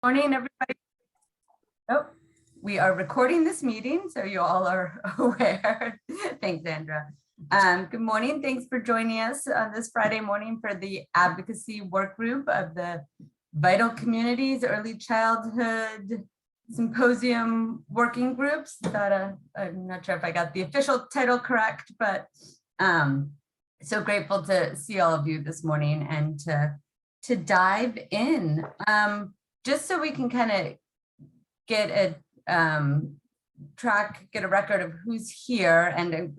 Morning, everybody. Oh, we are recording this meeting, so you all are aware. Thanks, Sandra. Good morning. Thanks for joining us on this Friday morning for the Advocacy Workgroup of the Vital Communities Early Childhood Symposium Working Groups. I'm not sure if I got the official title correct, but so grateful to see all of you this morning and to dive in. Just so we can kind of get a get a record of who's here, and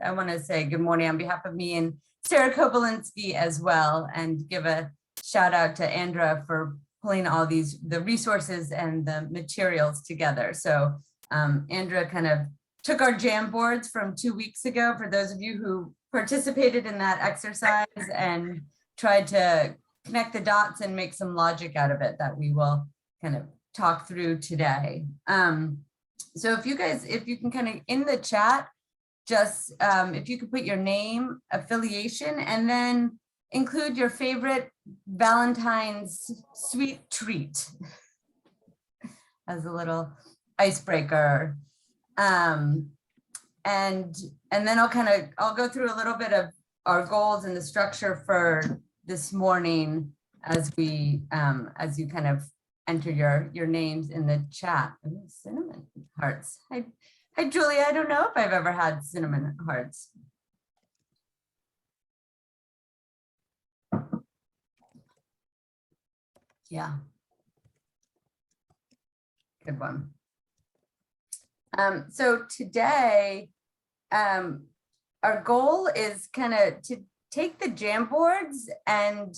I want to say good morning on behalf of me and Sarah Kobolinski as well, and give a shout out to Andra for pulling all the resources and the materials together. So Andra kind of took our jam boards from 2 weeks ago for those of you who participated in that exercise and tried to connect the dots and make some logic out of it that we will kind of talk through today. So if you can kind of in the chat, just if you could put your name, affiliation, and then include your favorite Valentine's sweet treat as a little icebreaker. And then I'll go through a little bit of our goals and the structure for this morning as you kind of enter your names in the chat. Ooh, cinnamon hearts. Hi, Julia. I don't know if I've ever had cinnamon hearts. Yeah. Good one. So today, our goal is kind of to take the Jamboards and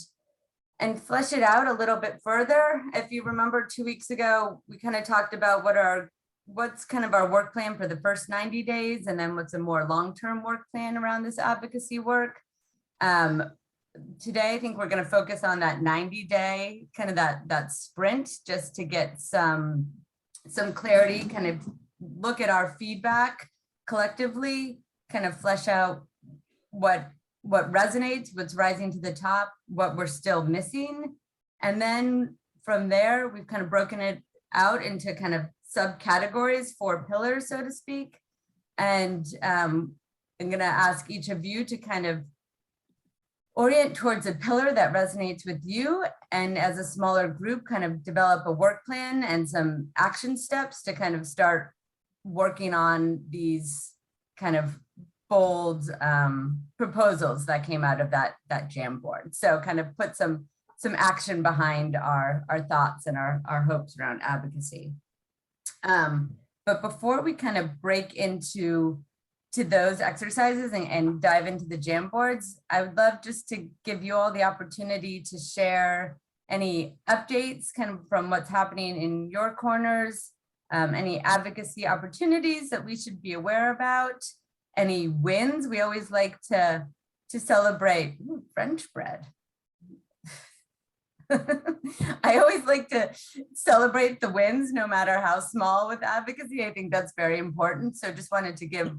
flesh it out a little bit further. If you remember 2 weeks ago, we kind of talked about what's kind of our work plan for the first 90 days, and then what's a more long-term work plan around this advocacy work. Today, I think we're going to focus on that 90-day, kind of that sprint, just to get some clarity, kind of look at our feedback collectively, kind of flesh out what resonates, what's rising to the top, what we're still missing. And then from there, we've kind of broken it out into kind of subcategories, 4 pillars, so to speak. And I'm going to ask each of you to kind of orient towards a pillar that resonates with you, and as a smaller group, kind of develop a work plan and some action steps to kind of start working on these kind of bold proposals that came out of that Jamboard. So kind of put some action behind our thoughts and our hopes around advocacy. But before we kind of break into those exercises and dive into the Jamboards, I would love just to give you all the opportunity to share any updates kind of from what's happening in your corners, any advocacy opportunities that we should be aware about, any wins. We always like to celebrate. Ooh, French bread. I always like to celebrate the wins, no matter how small, with advocacy. I think that's very important. So just wanted to give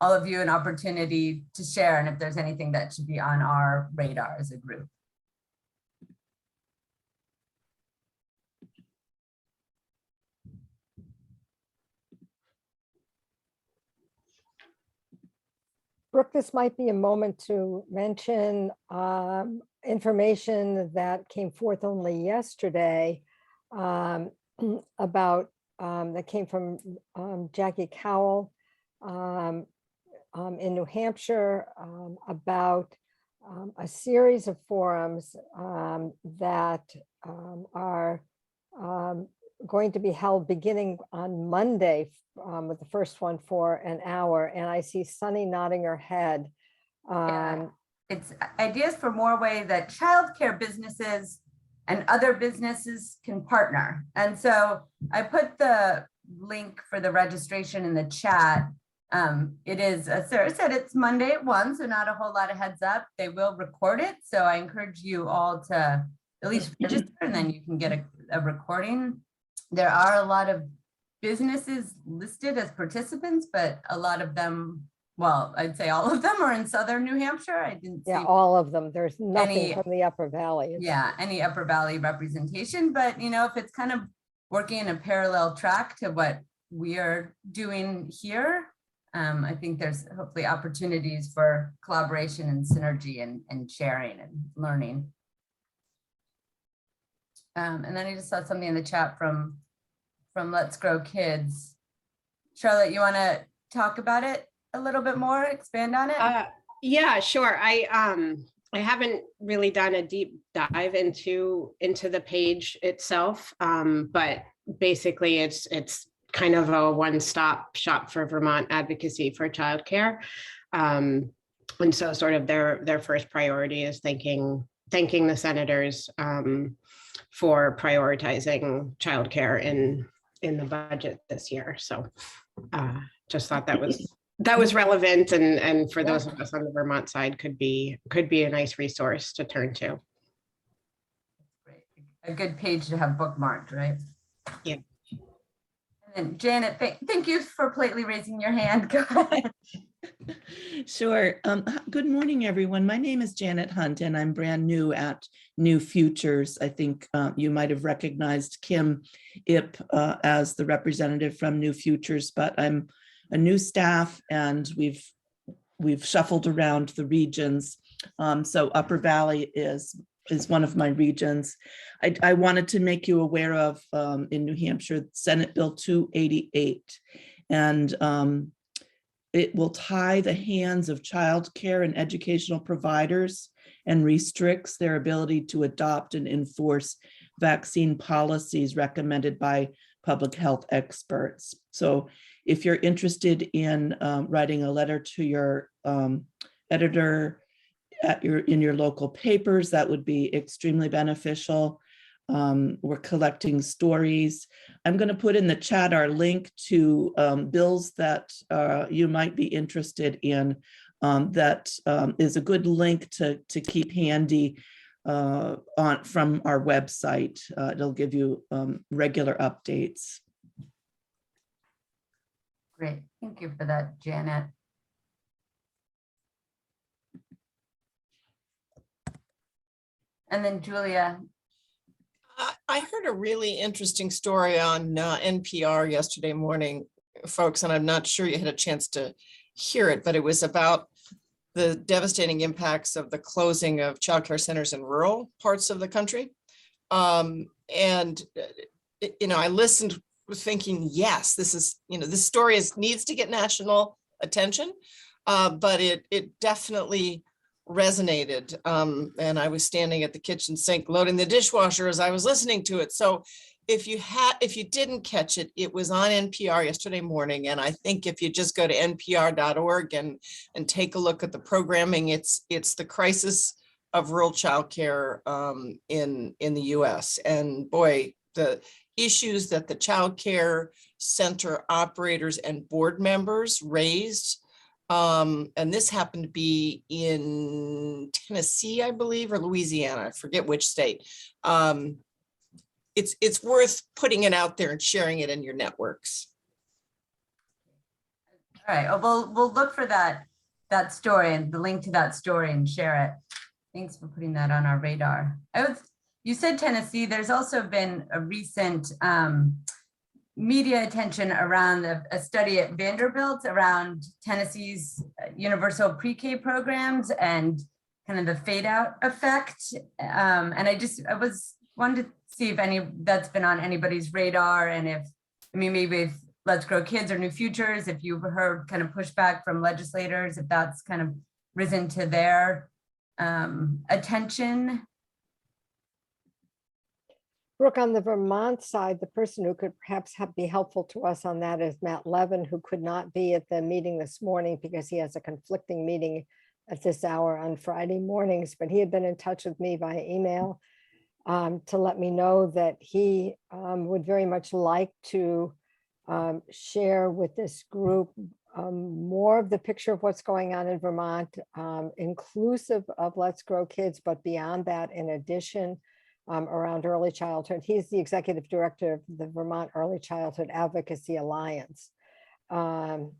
all of you an opportunity to share, and if there's anything that should be on our radar as a group. Brooke, this might be a moment to mention information that came forth only yesterday about that came from Jackie Cowell in New Hampshire about a series of forums that are going to be held beginning on Monday, with the first one for an hour. And I see Sunny nodding her head. Yeah. It's ideas for more ways that childcare businesses and other businesses can partner. And so I put the link for the registration in the chat. It is, as Sarah said, it's Monday at 1, so not a whole lot of heads up. They will record it. So I encourage you all to at least register, and then you can get a recording. There are a lot of businesses listed as participants, but a lot of them well, I'd say all of them are in southern New Hampshire. I didn't Yeah, see all of them. There's nothing any, from the Upper Valley. It's- yeah, any Upper Valley representation, but if it's kind of working in a parallel track to what we are doing here, I think there's hopefully opportunities for collaboration and synergy and sharing and learning. And then I just saw something in the chat from Let's Grow Kids. Charlotte, you want to talk about it a little bit more, expand on it? Yeah, sure. I haven't really done a deep dive into the page itself, but basically it's kind of a one-stop shop for Vermont advocacy for childcare. And so sort of their first priority is thanking the senators for prioritizing childcare in the budget this year. So just thought that was relevant, and for those of us on the Vermont side could be a nice resource to turn to. Great. A good page to have bookmarked, right? Yeah. And Janet, thank you for politely raising your hand. Go ahead. Sure. Good morning, everyone. My name is Janet Hunt, and I'm brand new at New Futures. I think you might have recognized Kim Ip as the representative from New Futures, but I'm a new staff, and we've shuffled around the regions. So Upper Valley is one of my regions. I wanted to make you aware of in New Hampshire, Senate Bill 288, and it will tie the hands of childcare and educational providers and restricts their ability to adopt and enforce vaccine policies recommended by public health experts. So if you're interested in writing a letter to your editor in your local papers, that would be extremely beneficial. We're collecting stories. I'm going to put in the chat our link to bills that you might be interested in. That is a good link to keep handy from our website. It'll give you regular updates. Great. Thank you for that, Janet. And then Julia. I heard a really interesting story on NPR yesterday morning, folks, and I'm not sure you had a chance to hear it, but it was about the devastating impacts of the closing of childcare centers in rural parts of the country. I listened thinking, yes, this is, this story needs to get national attention, but it definitely resonated. And I was standing at the kitchen sink loading the dishwasher as I was listening to it. So if you didn't catch it, it was on NPR yesterday morning. And I think if you just go to npr.org and take a look at the programming, it's the crisis of rural childcare in the US. And boy, the issues that the childcare center operators and board members raised, and this happened to be in Tennessee, I believe, or Louisiana, I forget which state. It's worth putting it out there and sharing it in your networks. All right, we'll look for that story and the link to that story and share it. Thanks for putting that on our radar. You said Tennessee. There's also been a recent media attention around a study at Vanderbilt around Tennessee's universal pre-K programs and kind of the fade out effect. And I wanted to see if that's been on anybody's radar, and maybe if Let's Grow Kids or New Futures, if you've heard kind of pushback from legislators, if that's kind of risen to their attention. Brooke, on the Vermont side, the person who could perhaps be helpful to us on that is Matt Levin, who could not be at the meeting this morning because he has a conflicting meeting at this hour on Friday mornings, but he had been in touch with me via email to let me know that he would very much like to share with this group more of the picture of what's going on in Vermont, inclusive of Let's Grow Kids, but beyond that, in addition, around early childhood. He's the executive director of the Vermont Early Childhood Advocacy Alliance. And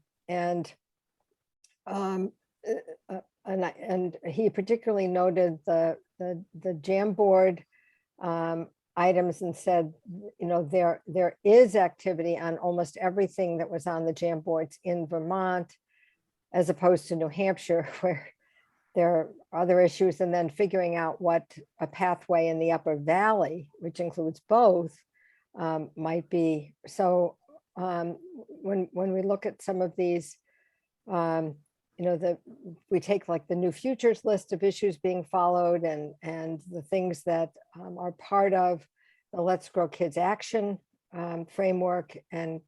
And he particularly noted the Jamboard items and said, you know, there is activity on almost everything that was on the Jamboards in Vermont, as opposed to New Hampshire, where there are other issues, and then figuring out what a pathway in the Upper Valley, which includes both, might be. So when we look at some of these, you know, we take like the New Futures list of issues being followed and the things that are part of the Let's Grow Kids action framework, and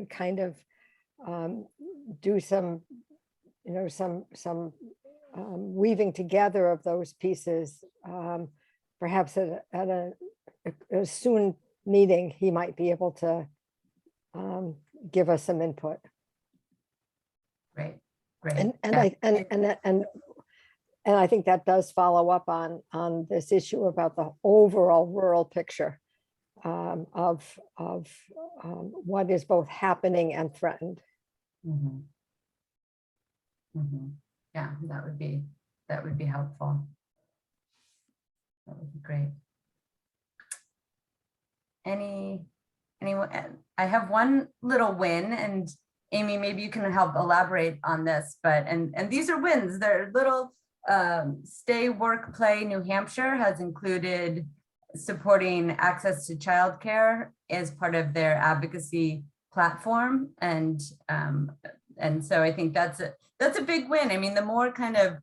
kind of do some, you know, some weaving together of those pieces. Perhaps at a soon meeting, he might be able to give us some input. Great, great. And I think that does follow up on this issue about the overall rural picture of what is both happening and threatened. Mhm. Mhm. Yeah, that would be helpful. That would be great. Anyone? I have one little win, and Amy, maybe you can help elaborate on this, but and these are wins. They're little. Stay Work Play New Hampshire has included supporting access to childcare as part of their advocacy platform, and so I think that's a big win. I mean, the more kind of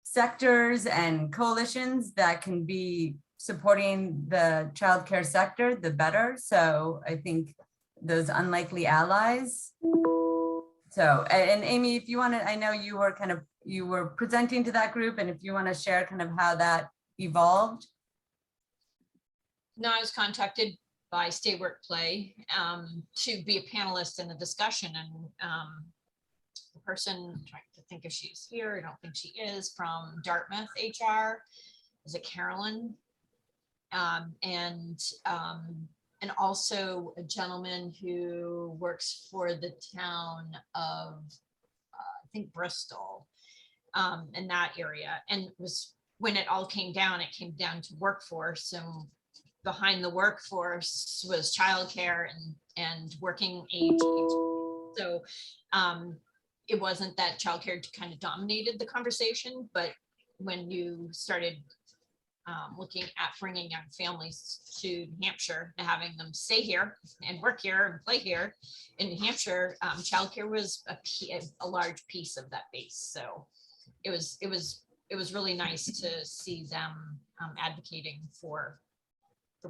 sectors and coalitions that can be supporting the childcare sector, the better. So I think those unlikely allies. So, and Amy, if you want to, I know you were presenting to that group, and if you want to share kind of how that evolved. No, I was contacted by Stay Work Play to be a panelist in the discussion, and the person, I'm trying to think if she's here, I don't think she is, from Dartmouth HR, is it Carolyn? And also a gentleman who works for the town of, I think Bristol, in that area. And it was, when it all came down to workforce, and behind the workforce was childcare and working age. So it wasn't that childcare kind of dominated the conversation, but when you started looking at bringing young families to New Hampshire and having them stay here and work here and play here in New Hampshire, childcare was a large piece of that base. So it was really nice to see them advocating for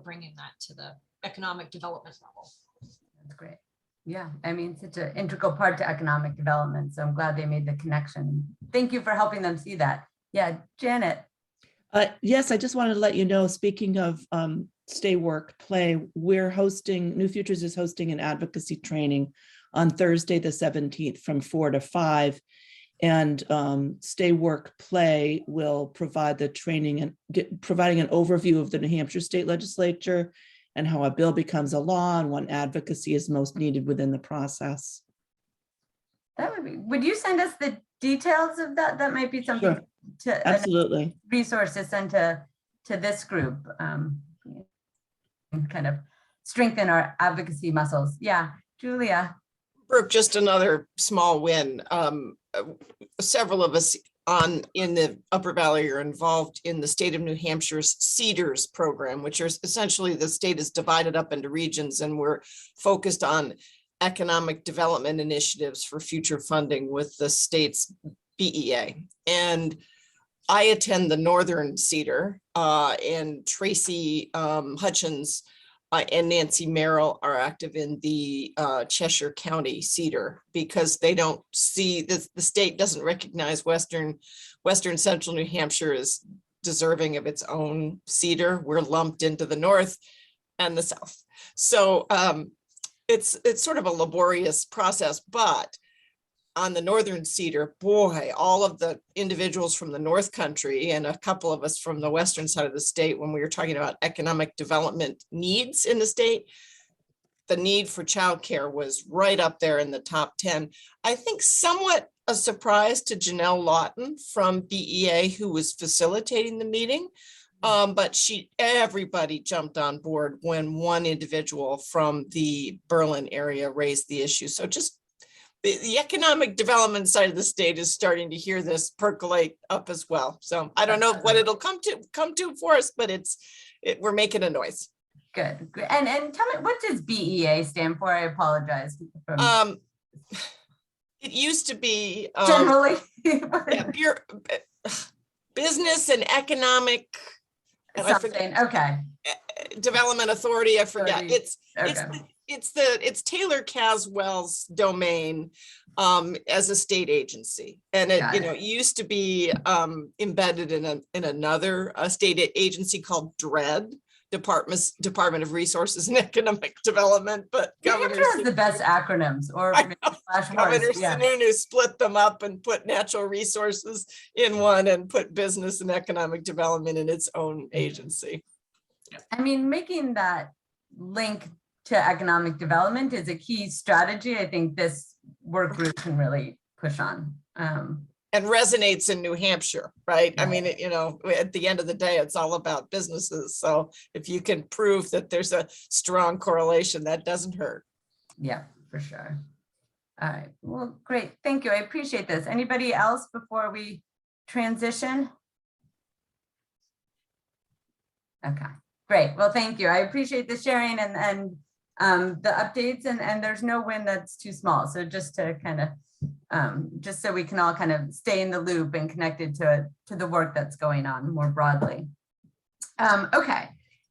bringing that to the economic development level. That's great. Yeah, I mean, such an integral part to economic development. So I'm glad they made the connection. Thank you for helping them see that. Yeah, Janet. Yes, I just wanted to let you know, speaking of Stay Work Play, we're hosting, New Futures is hosting an advocacy training on Thursday, the 17th from 4 to 5. And Stay Work Play will provide the training and providing an overview of the New Hampshire State Legislature and how a bill becomes a law and when advocacy is most needed within the process. That would you send us the details of that? That might be something. Sure. To Absolutely. Resource to send to this group, and kind of strengthen our advocacy muscles. Yeah, Julia. Brooke, just another small win. Several of us in the Upper Valley are involved in the state of New Hampshire's CEDARS program, which is essentially the state is divided up into regions, and we're focused on economic development initiatives for future funding with the state's BEA. And I attend the Northern CEDAR, and Tracy Hutchins and Nancy Merrill are active in the Cheshire County CEDAR, because they don't see this, the state doesn't recognize Western Central New Hampshire as deserving of its own CEDAR. We're lumped into the North and the South. So it's sort of a laborious process, but on the Northern CEDAR, boy, all of the individuals from the North Country and a couple of us from the Western side of the state, when we were talking about economic development needs in the state, the need for childcare was right up there in the top 10. I think somewhat a surprise to Janelle Lawton from BEA, who was facilitating the meeting. But everybody jumped on board when one individual from the Berlin area raised the issue. So just the economic development side of the state is starting to hear this percolate up as well. So I don't know what it'll come to for us, but we're making a noise. Good. And tell me, what does BEA stand for? I apologize. It used to be Generally. Business and Economic Something. Okay. Development Authority. I forget. Okay. It's Taylor Caswell's domain as a state agency, and it used to be embedded in another state agency called DRED, Department of Resources and Economic Development. But Governor has the best acronyms, or Governor Sununu split them up and put natural resources in one and put business and economic development in its own agency. I mean, making that link to economic development is a key strategy. I think this work group can really push on. And resonates in New Hampshire, right? I mean, at the end of the day, it's all about businesses. So if you can prove that there's a strong correlation, that doesn't hurt. Yeah, for sure. All right, well, great. Thank you. I appreciate this. Anybody else before we transition? Okay, great. Well, thank you. I appreciate the sharing and the updates, and there's no win that's too small. So just to kind of, just so we can all kind of stay in the loop and connected to the work that's going on more broadly. Okay,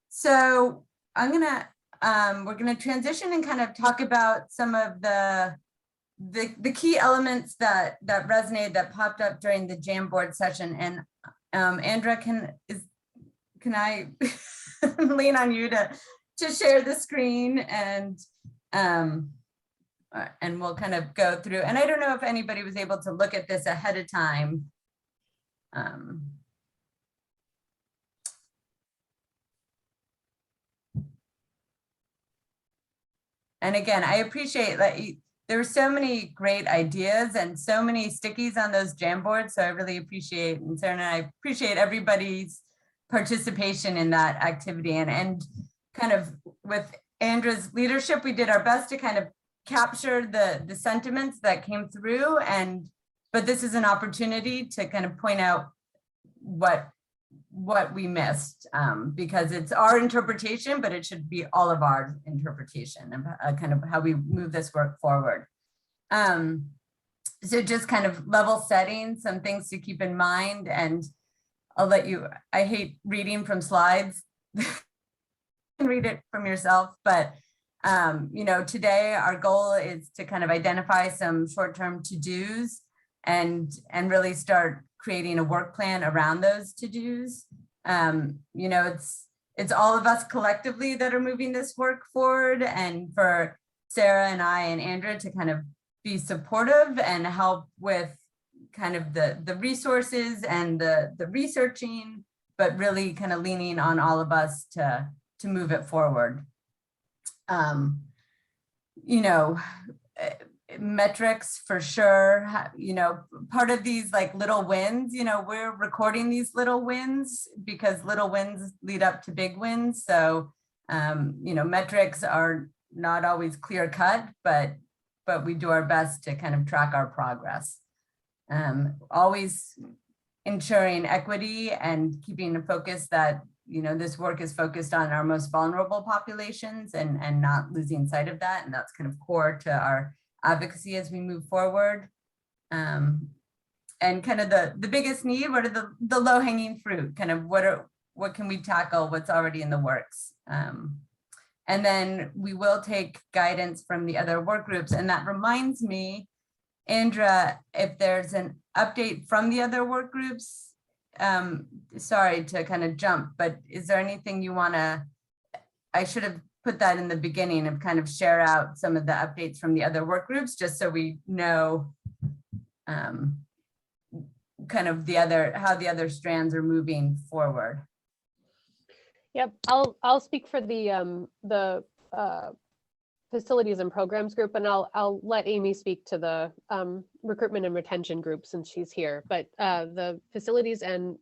so we're gonna transition and kind of talk about some of the key elements that resonated, that popped up during the Jamboard session. And Andra, can I lean on you to share the screen, and we'll kind of go through. And I don't know if anybody was able to look at this ahead of time. And again, I appreciate that there were so many great ideas and so many stickies on those Jamboards. So I really appreciate, and Sarah and I appreciate everybody's participation in that activity. And kind of with Andra's leadership, we did our best to kind of capture the sentiments that came through. But this is an opportunity to kind of point out what we missed, because it's our interpretation, but it should be all of our interpretation and kind of how we move this work forward. So just kind of level setting, some things to keep in mind, and I'll let you, I hate reading from slides. You can read it from yourself, but today our goal is to kind of identify some short-term to-dos and really start creating a work plan around those to-dos. It's all of us collectively that are moving this work forward, and for Sarah and I and Andrea to kind of be supportive and help with kind of the resources and the researching, but really kind of leaning on all of us to move it forward. Metrics for sure, part of these like little wins, we're recording these little wins because little wins lead up to big wins. So, metrics are not always clear cut, but we do our best to kind of track our progress. Always ensuring equity and keeping a focus that, this work is focused on our most vulnerable populations and not losing sight of that. And that's kind of core to our advocacy as we move forward. And kind of the biggest need, what are the low hanging fruit, kind of what can we tackle, what's already in the works. And then we will take guidance from the other work groups. And that reminds me, Andra, if there's an update from the other work groups, sorry to kind of jump, but is there anything you I should have put that in the beginning of kind of share out some of the updates from the other work groups, just so we know kind of how the other strands are moving forward. Yep, I'll speak for the facilities and programs group, and I'll let Amy speak to the recruitment and retention group since she's here. But the facilities and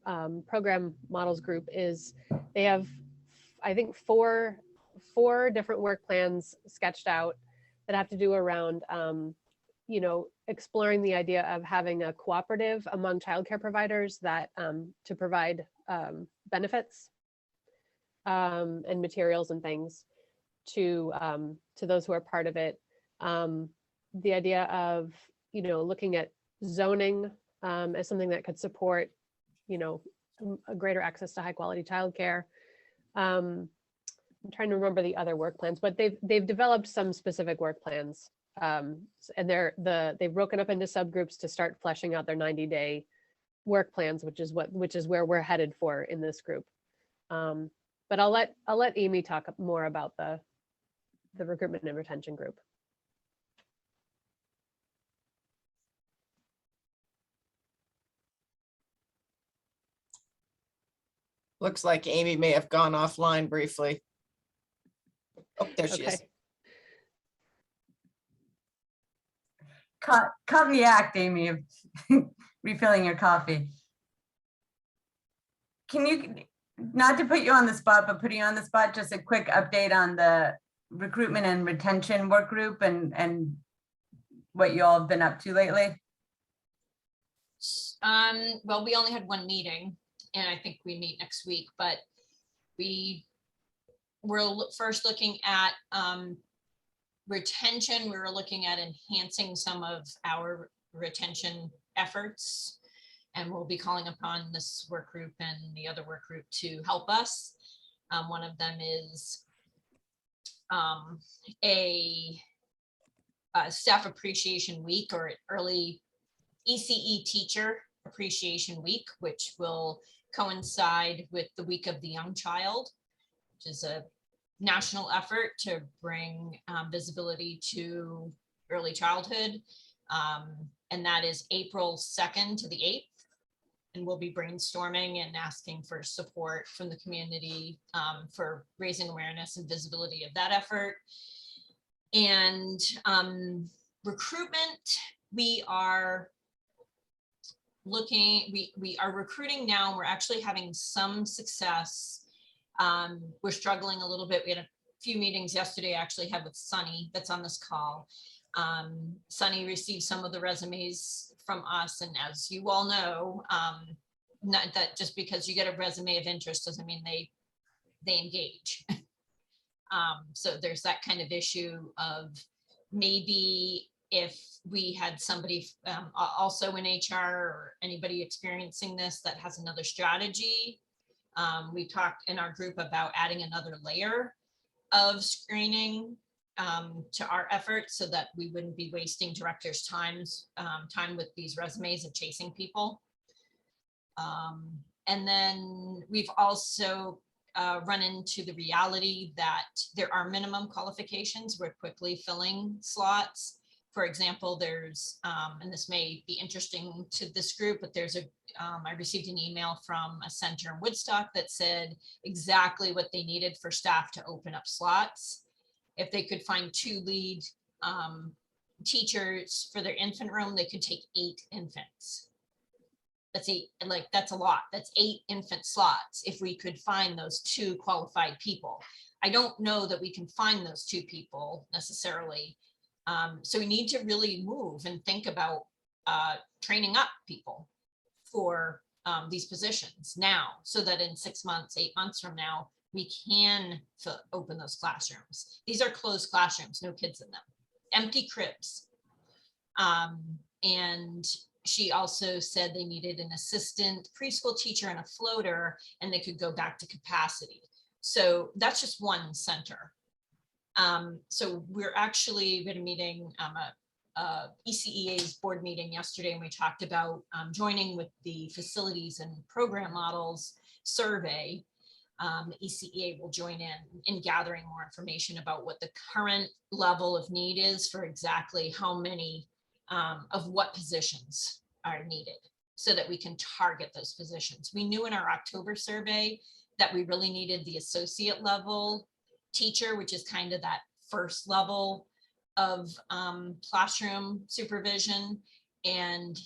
program models group they have, I think, four different work plans sketched out that have to do around exploring the idea of having a cooperative among childcare providers that to provide benefits and materials and things to those who are part of it. The idea of looking at zoning as something that could support a greater access to high quality childcare. I'm trying to remember the other work plans, but they've developed some specific work plans, and they've broken up into subgroups to start fleshing out their 90-day work plans, which is where we're headed for in this group. But I'll let Amy talk more about the recruitment and retention group. Looks like Amy may have gone offline briefly. Oh, there she is. Caught in the act, Amy, of refilling your coffee. Can you, not to put you on the spot, but putting you on the spot, just a quick update on the recruitment and retention work group and what you all have been up to lately? Well, we only had one meeting, and I think we meet next week, but we're first looking at retention. We were looking at enhancing some of our retention efforts, and we'll be calling upon this work group and the other work group to help us. One of them is a staff appreciation week, or early ECE teacher appreciation week, which will coincide with the week of the young child, which is a national effort to bring visibility to early childhood. And that is April 2nd to the 8th. And we'll be brainstorming and asking for support from the community for raising awareness and visibility of that effort. And recruitment, we are recruiting now. We're actually having some success. We're struggling a little bit. We had a few meetings yesterday I actually had with Sunny that's on this call. Sunny received some of the resumes from us, and as you all know, not that just because you get a resume of interest doesn't mean they engage. So there's that kind of issue of maybe if we had somebody also in HR or anybody experiencing this that has another strategy. We talked in our group about adding another layer of screening to our efforts so that we wouldn't be wasting directors' time with these resumes and chasing people. And then we've also run into the reality that there are minimum qualifications. We're quickly filling slots. For example, there's, and this may be interesting to this group, but there's I received an email from a center in Woodstock that said exactly what they needed for staff to open up slots. If they could find 2 lead teachers for their infant room, they could take 8 infants. That's that's a lot. That's 8 infant slots if we could find those 2 qualified people. I don't know that we can find those 2 people necessarily. So we need to really move and think about training up people for these positions now, so that in 6 months, 8 months from now, we can open those classrooms. These are closed classrooms, no kids in them, empty cribs. And she also said they needed an assistant preschool teacher and a floater, and they could go back to capacity. So that's just one center. So we're actually been meeting ECEA's board meeting yesterday, and we talked about joining with the facilities and program models survey. ECEA will join in gathering more information about what the current level of need is for exactly how many of what positions are needed, so that we can target those positions. We knew in our October survey that we really needed the associate level teacher, which is kind of that first level of classroom supervision. And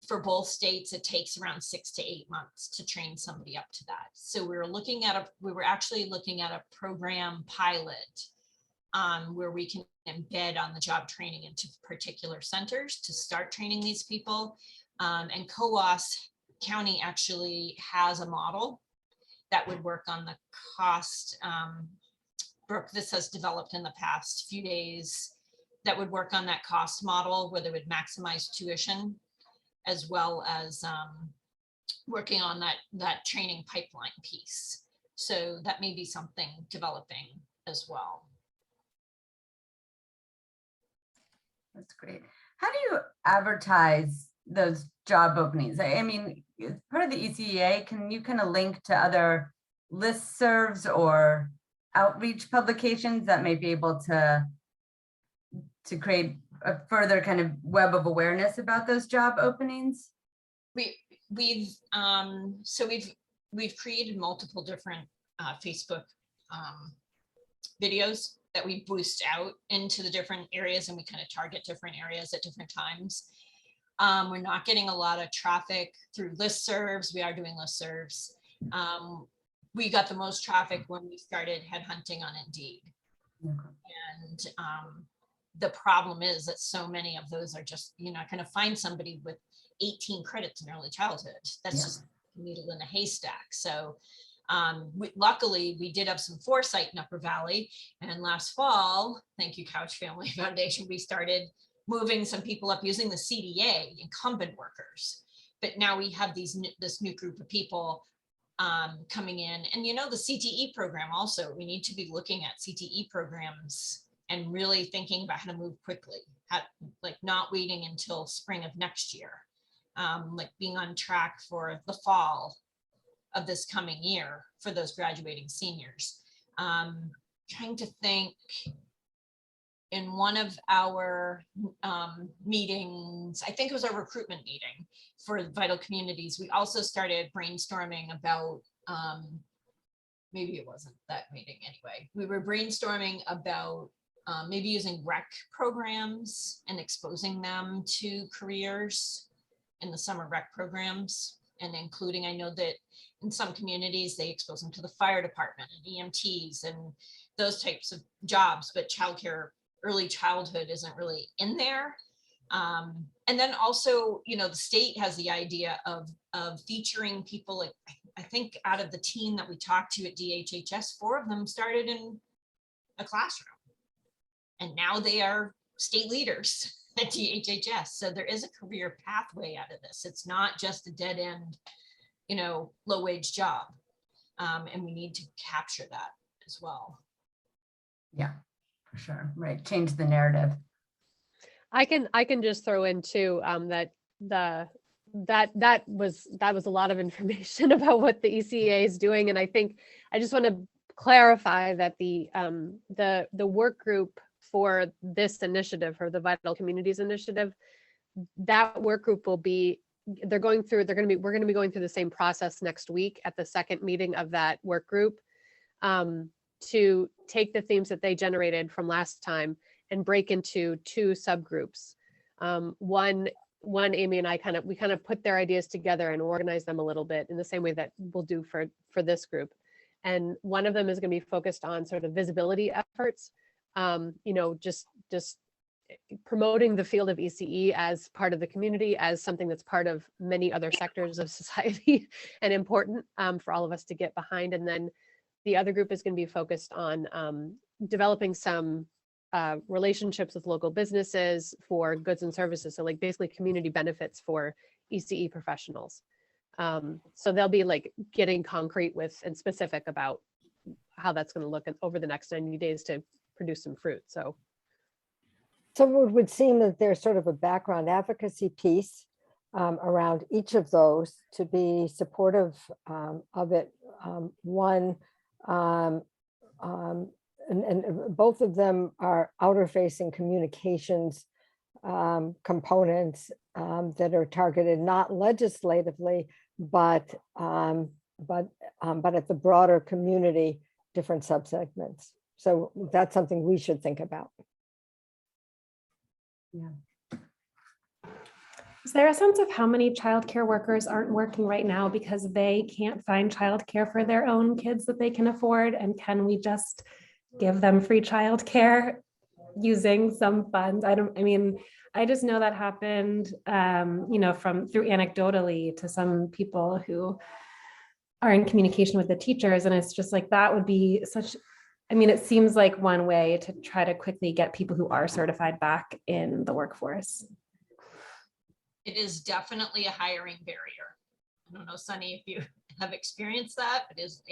for both states, it takes around 6 to 8 months to train somebody up to that. So we were actually looking at a program pilot where we can embed on the job training into particular centers to start training these people. And Coos County actually has a model that would work on the cost. Brooke, this has developed in the past few days, that would work on that cost model where they would maximize tuition, as well as working on that training pipeline piece. So that may be something developing as well. That's great. How do you advertise those job openings? I mean, as part of the ECEA, can you kind of link to other listservs or outreach publications that may be able to create a further kind of web of awareness about those job openings? We've created multiple different Facebook videos that we boost out into the different areas, and we kind of target different areas at different times. We're not getting a lot of traffic through listservs. We are doing listservs. We got the most traffic when we started headhunting on Indeed. Okay. And the problem is that so many of those are just, you're not going to find somebody with 18 credits in early childhood. That's just a needle in a haystack. So luckily we did have some foresight in Upper Valley, and last fall, thank you Couch Family Foundation, we started moving some people up using the CDA, incumbent workers. But now we have this new group of people coming in, and the CTE program also, we need to be looking at CTE programs and really thinking about how to move quickly, like not waiting until spring of next year, like being on track for the fall of this coming year for those graduating seniors. Trying to think, in one of our meetings, I think it was our recruitment meeting for Vital Communities, we also started brainstorming about, maybe it wasn't that meeting anyway, we were brainstorming about maybe using rec programs and exposing them to careers in the summer rec programs, and including, I know that in some communities, they expose them to the fire department and EMTs and those types of jobs, but childcare, early childhood isn't really in there. And then also, the state has the idea of featuring people, like I think out of the team that we talked to at DHHS, 4 of them started in a classroom. And now they are state leaders at DHHS. So there is a career pathway out of this. It's not just a dead end, low wage job. And we need to capture that as well. Yeah, for sure. Right. Change the narrative. I can just throw in too that was a lot of information about what the ECEA is doing. And I think I just want to clarify that the work group for this initiative, or the Vital Communities Initiative, that work group will be, we're going to be going through the same process next week at the second meeting of that work group, to take the themes that they generated from last time and break into 2 subgroups. One, Amy and I kind of put their ideas together and organize them a little bit in the same way that we'll do for this group. And one of them is going to be focused on sort of visibility efforts, just promoting the field of ECE as part of the community, as something that's part of many other sectors of society and important for all of us to get behind. And then the other group is going to be focused on developing some relationships with local businesses for goods and services. So like basically community benefits for ECE professionals. So they'll be like getting concrete with and specific about how that's going to look over the next 90 days to produce some fruit. So it would seem that there's sort of a background advocacy piece around each of those to be supportive of it. And both of them are outer facing communications components that are targeted not legislatively, but at the broader community, different subsegments. So that's something we should think about. Is there a sense of how many childcare workers aren't working right now because they can't find childcare for their own kids that they can afford? And can we just give them free childcare using some funds? I just know that happened, through anecdotally to some people who are in communication with the teachers. And it's just like, that would be it seems like one way to try to quickly get people who are certified back in the workforce. It is definitely a hiring barrier. I don't know, Sunny, if you have experienced that, it is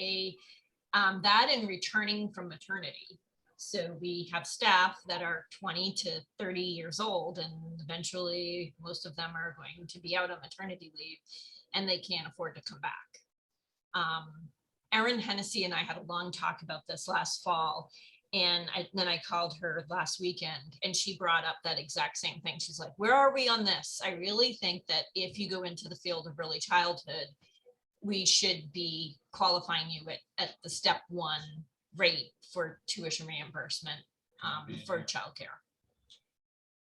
that and returning from maternity. So we have staff that are 20 to 30 years old, and eventually most of them are going to be out on maternity leave and they can't afford to come back. Erin Hennessy and I had a long talk about this last fall. And then I called her last weekend and she brought up that exact same thing. She's like, where are we on this? I really think that if you go into the field of early childhood, we should be qualifying you at the step 1 rate for tuition reimbursement for childcare.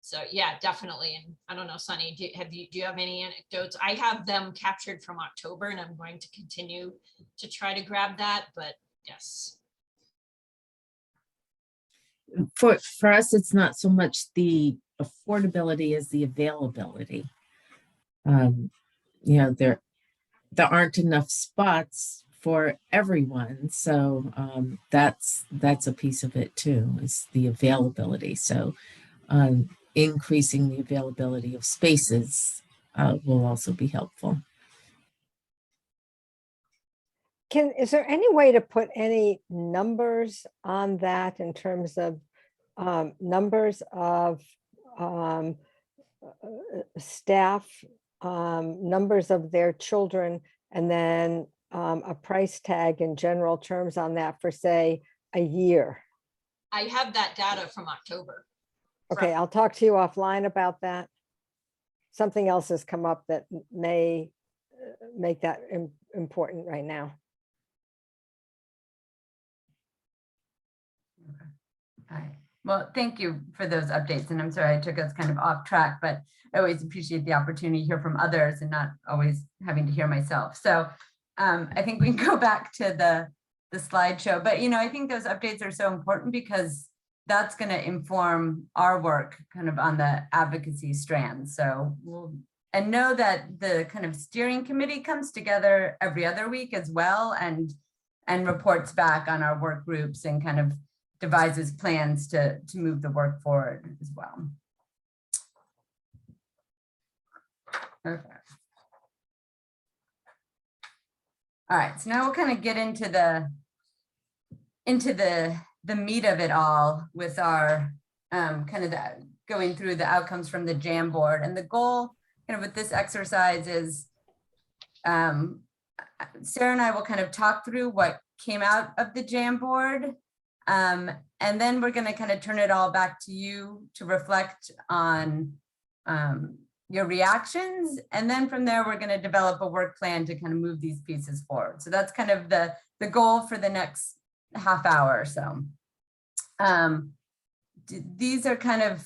So yeah, definitely. And I don't know, Sunny, do you have any anecdotes? I have them captured from October and I'm going to continue to try to grab that, but yes. For us, it's not so much the affordability as the availability. There aren't enough spots for everyone, so that's a piece of it too, is the availability. So increasing the availability of spaces will also be helpful. Is there any way to put any numbers on that in terms of numbers of staff, numbers of their children, and then a price tag in general terms on that for, say, a year? I have that data from October. Okay, I'll talk to you offline about that. Something else has come up that may make that important right now. All right. Well, thank you for those updates. And I'm sorry I took us kind of off track, but I always appreciate the opportunity to hear from others and not always having to hear myself. So I think we can go back to the slideshow, but I think those updates are so important because that's going to inform our work kind of on the advocacy strand. So and know that the kind of steering committee comes together every other week as well and reports back on our work groups and kind of devises plans to move the work forward as well. Okay. All right, so now we'll kind of get into the meat of it all with our kind of going through the outcomes from the JAM board. And the goal kind of with this exercise is Sarah and I will kind of talk through what came out of the JAM board. And then we're going to kind of turn it all back to you to reflect on your reactions. And then from there, we're going to develop a work plan to kind of move these pieces forward. So that's kind of the goal for the next half hour or so. These are kind of,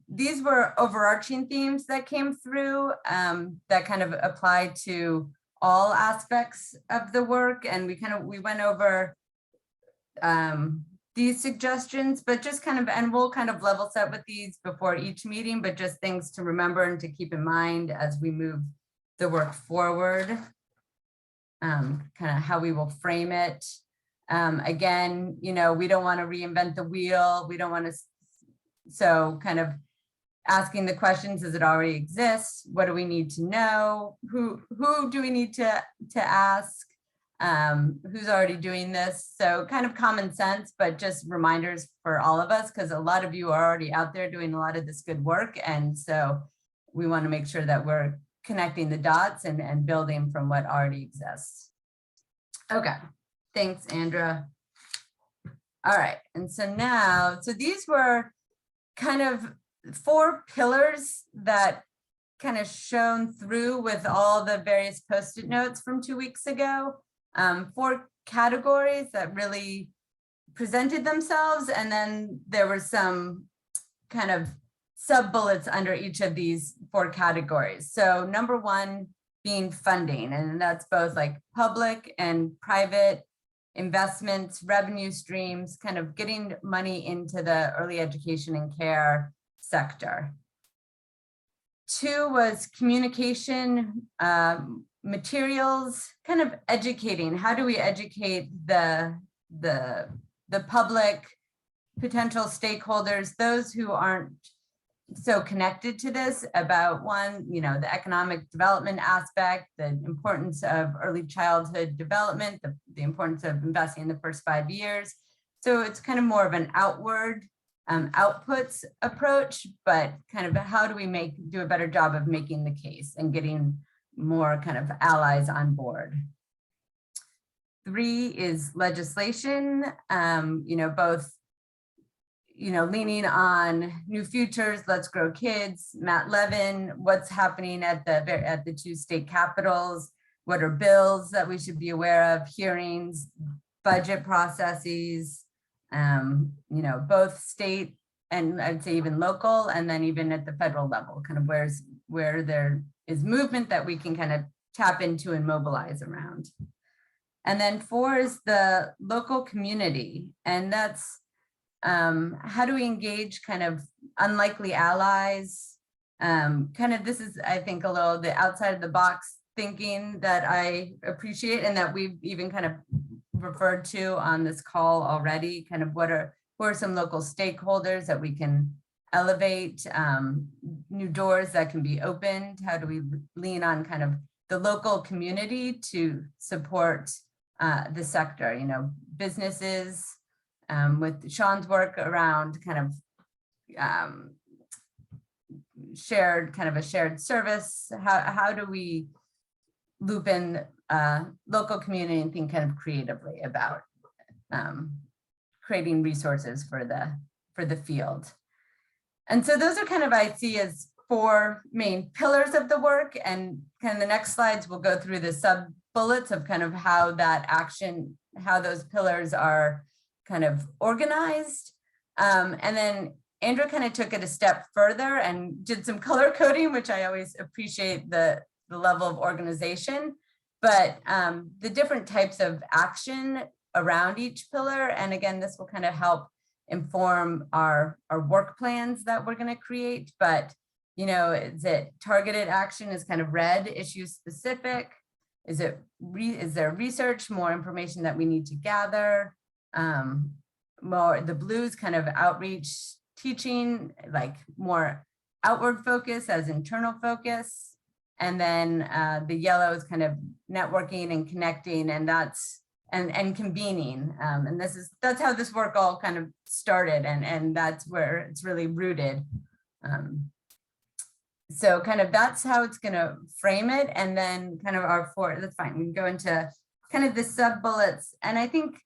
these were overarching themes that came through that kind of apply to all aspects of the work. And we went over these suggestions, but just kind of, and we'll kind of level set with these before each meeting, but just things to remember and to keep in mind as we move the work forward, kind of how we will frame it. Again, we don't want to reinvent the wheel. We don't want to, so kind of asking the questions, does it already exist? What do we need to know? Who do we need to ask? Who's already doing this? So kind of common sense, but just reminders for all of us, because a lot of you are already out there doing a lot of this good work. And so we want to make sure that we're connecting the dots and building from what already exists. Okay, thanks, Andra. All right, and so now, so these were kind of 4 pillars that kind of shone through with all the various Post-it notes from 2 weeks ago. 4 categories that really presented themselves, and then there were some kind of sub bullets under each of these 4 categories. So number 1 being funding, and that's both like public and private investments, revenue streams, kind of getting money into the early education and care sector. 2 was communication, materials, kind of educating. How do we educate the public, potential stakeholders, those who aren't so connected to this, about one, the economic development aspect, the importance of early childhood development, the importance of investing in the first 5 years. So it's kind of more of an outward outputs approach, but kind of how do we do a better job of making the case and getting more kind of allies on board. 3 is legislation, both leaning on New Futures, Let's Grow Kids, Matt Levin, what's happening at the 2 state capitals, what are bills that we should be aware of, hearings, budget processes, both state and I'd say even local, and then even at the federal level, kind of where there is movement that we can kind of tap into and mobilize around. And then 4 is the local community, and that's how do we engage kind of unlikely allies? This is, I think, a little the outside of the box thinking that I appreciate, and that we've even kind of referred to on this call already. Kind of who are some local stakeholders that we can elevate, new doors that can be opened? How do we lean on kind of the local community to support the sector? Businesses, with Sean's work around kind of a shared service. How do we loop in local community and think kind of creatively about creating resources for the field? And so those are kind of, I see as 4 main pillars of the work, and kind of the next slides will go through the sub bullets of kind of how that action, how those pillars are kind of organized. And then Andrew kind of took it a step further and did some color coding, which I always appreciate the level of organization, but the different types of action around each pillar. And again, this will kind of help inform our work plans that we're going to create. But, is it targeted action is kind of red, issue specific? Is there research, more information that we need to gather? More the blues kind of outreach, teaching, like more outward focus as internal focus. And then the yellow is kind of networking and connecting, and and convening. And that's how this work all kind of started, and that's where it's really rooted. So kind of that's how it's going to frame it. And then kind of our 4, that's fine. We can go into kind of the sub bullets. And I think,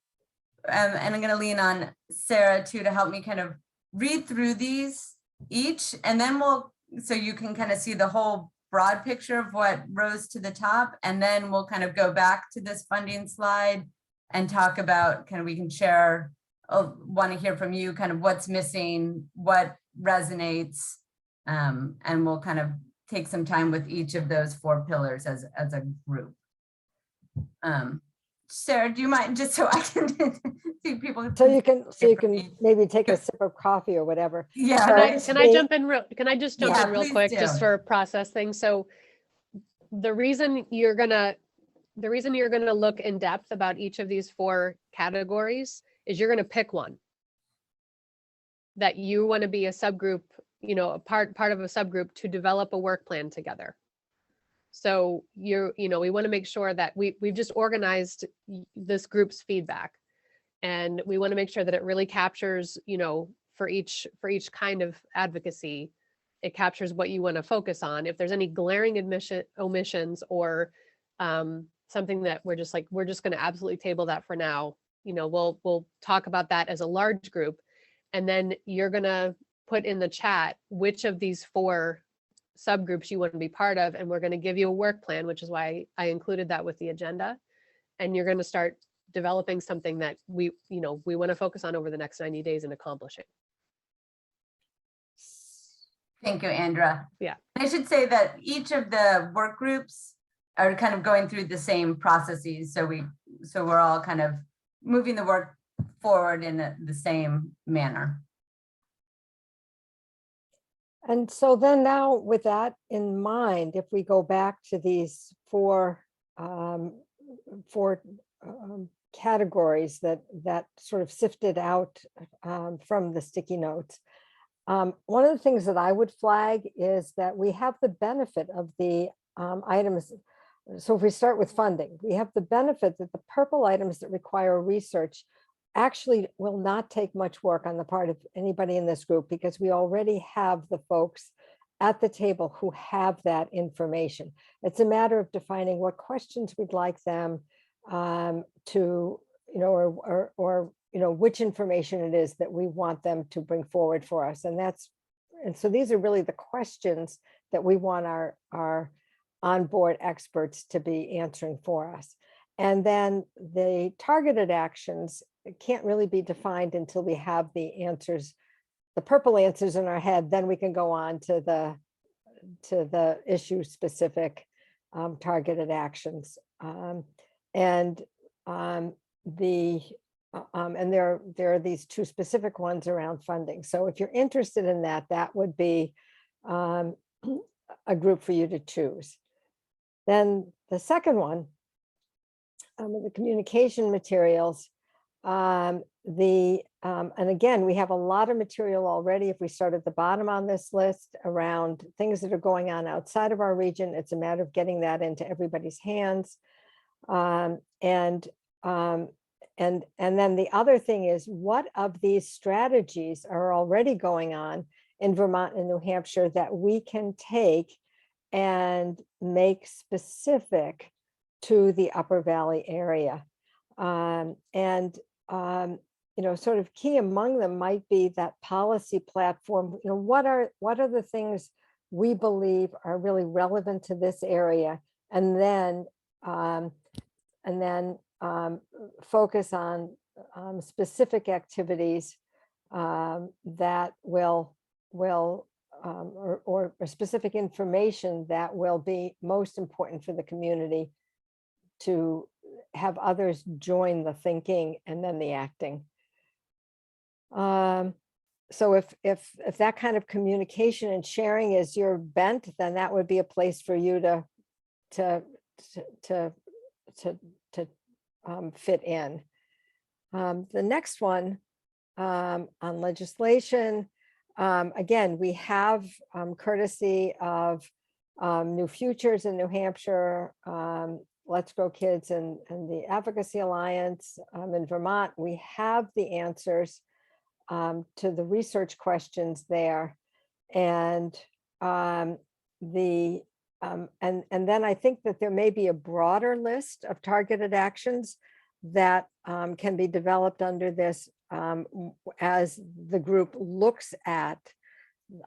and I'm going to lean on Sarah too, to help me kind of read through these each, and then so you can kind of see the whole broad picture of what rose to the top. And then we'll kind of go back to this funding slide and talk about kind of, we can share, want to hear from you kind of what's missing, what resonates, and we'll kind of take some time with each of those 4 pillars as a group. Sarah, do you mind, just so I can see people? So you can maybe take a sip of coffee or whatever. Yeah. Can I jump in can I just jump in real please quick, do. just for process things? So the reason you're gonna look in depth about each of these 4 categories is you're gonna pick one that you want to be a subgroup, a part of a subgroup to develop a work plan together. So we want to make sure that we've just organized this group's feedback, and we want to make sure that it really captures, for each kind of advocacy, it captures what you want to focus on. If there's any glaring omissions or something that we're just going to absolutely table that for now, we'll talk about that as a large group. And then you're going to put in the chat which of these 4 subgroups you want to be part of, and we're going to give you a work plan, which is why I included that with the agenda. And you're going to start developing something that we want to focus on over the next 90 days and accomplishing. Thank you, Andra. Yeah. I should say that each of the work groups are kind of going through the same processes. So we're all kind of moving the work forward in the same manner. And so then now with that in mind, if we go back to these four categories that sort of sifted out from the sticky notes. One of the things that I would flag is that we have the benefit of the items. So if we start with funding, we have the benefit that the purple items that require research actually will not take much work on the part of anybody in this group, because we already have the folks at the table who have that information. It's a matter of defining what questions we'd like them to, or which information it is that we want them to bring forward for us. And so these are really the questions that we want our onboard experts to be answering for us. And then the targeted actions can't really be defined until we have the answers, the purple answers in our head. Then we can go on to the issue specific targeted actions. And there are these two specific ones around funding. So if you're interested in that, that would be a group for you to choose. Then the second one, the communication materials, and again, we have a lot of material already. If we start at the bottom on this list around things that are going on outside of our region, it's a matter of getting that into everybody's hands. And then the other thing is, what of these strategies are already going on in Vermont and New Hampshire that we can take and make specific to the Upper Valley area? Sort of key among them might be that policy platform. What are the things we believe are really relevant to this area, and then focus on specific activities that will or specific information that will be most important for the community to have others join the thinking and then the acting. So if that kind of communication and sharing is your bent, then that would be a place for you to fit in. The next one on legislation, again, we have courtesy of New Futures in New Hampshire, Let's Grow Kids and the Advocacy Alliance in Vermont. We have the answers to the research questions there, and then I think that there may be a broader list of targeted actions that can be developed under this as the group looks at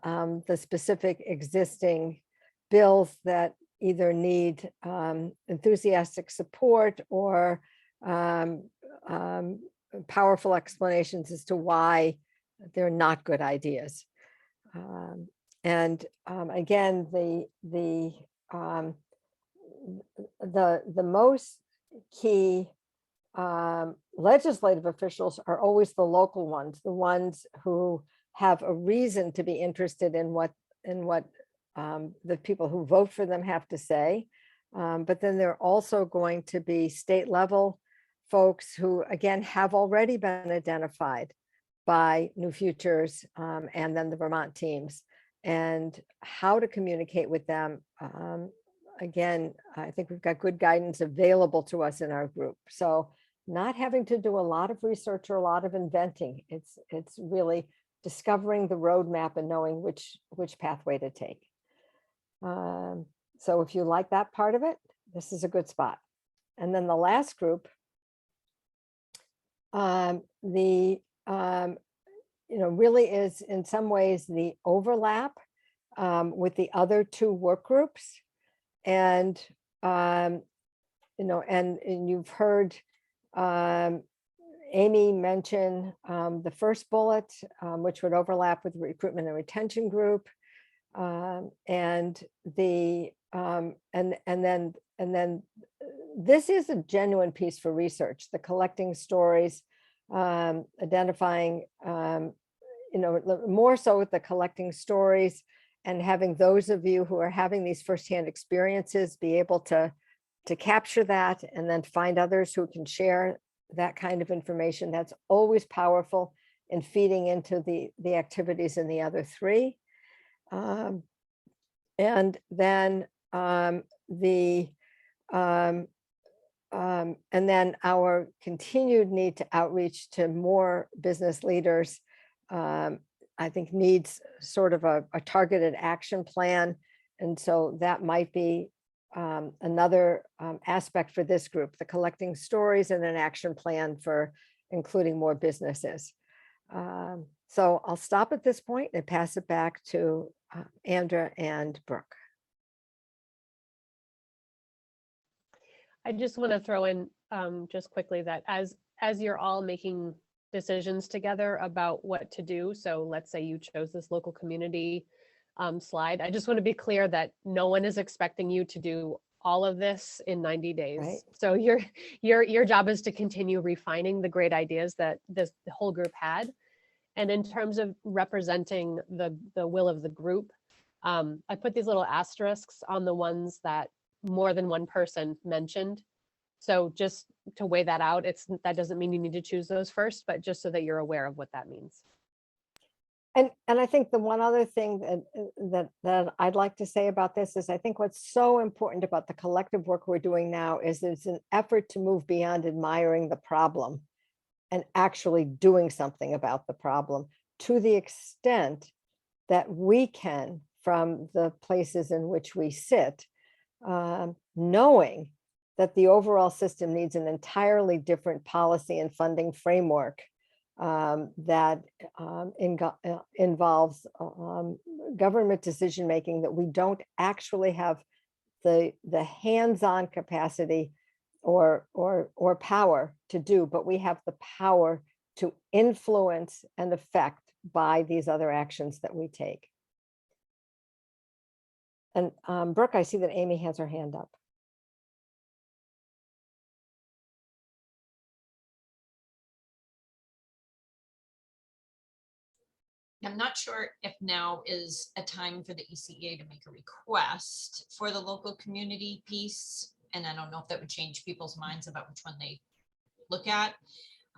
the specific existing bills that either need enthusiastic support or powerful explanations as to why they're not good ideas. Again, the most key legislative officials are always the local ones, the ones who have a reason to be interested in what the people who vote for them have to say. But then there are also going to be state level folks who, again, have already been identified by New Futures and then the Vermont teams, and how to communicate with them. Again, I think we've got good guidance available to us in our group. So not having to do a lot of research or a lot of inventing. It's really discovering the roadmap and knowing which pathway to take. So if you like that part of it, this is a good spot. And then the last group, really is in some ways the overlap with the other two work groups. And, and you've heard Amy mentioned the first bullet, which would overlap with the recruitment and retention group. And then this is a genuine piece for research, the collecting stories, identifying, more so with the collecting stories and having those of you who are having these firsthand experiences be able to capture that and then find others who can share that kind of information. That's always powerful in feeding into the activities in the other three. And then our continued need to outreach to more business leaders, I think needs sort of a targeted action plan. And so that might be another aspect for this group, the collecting stories and an action plan for including more businesses. So I'll stop at this point and pass it back to Andra and Brooke. I just want to throw in just quickly that as you're all making decisions together about what to do, so let's say you chose this local community slide, I just want to be clear that no one is expecting you to do all of this in 90 days. Right. So your job is to continue refining the great ideas that the whole group had. And in terms of representing the will of the group, I put these little asterisks on the ones that more than one person mentioned. So just to weigh that out, that doesn't mean you need to choose those first, but just so that you're aware of what that means. And I think the one other thing that I'd like to say about this is I think what's so important about the collective work we're doing now is it's an effort to move beyond admiring the problem and actually doing something about the problem to the extent that we can from the places in which we sit, knowing that the overall system needs an entirely different policy and funding framework that involves government decision-making that we don't actually have the hands-on capacity or power to do, but we have the power to influence and affect by these other actions that we take. And Brooke, I see that Amy has her hand up. I'm not sure if now is a time for the ECEA to make a request for the local community piece. And I don't know if that would change people's minds about which one they look at.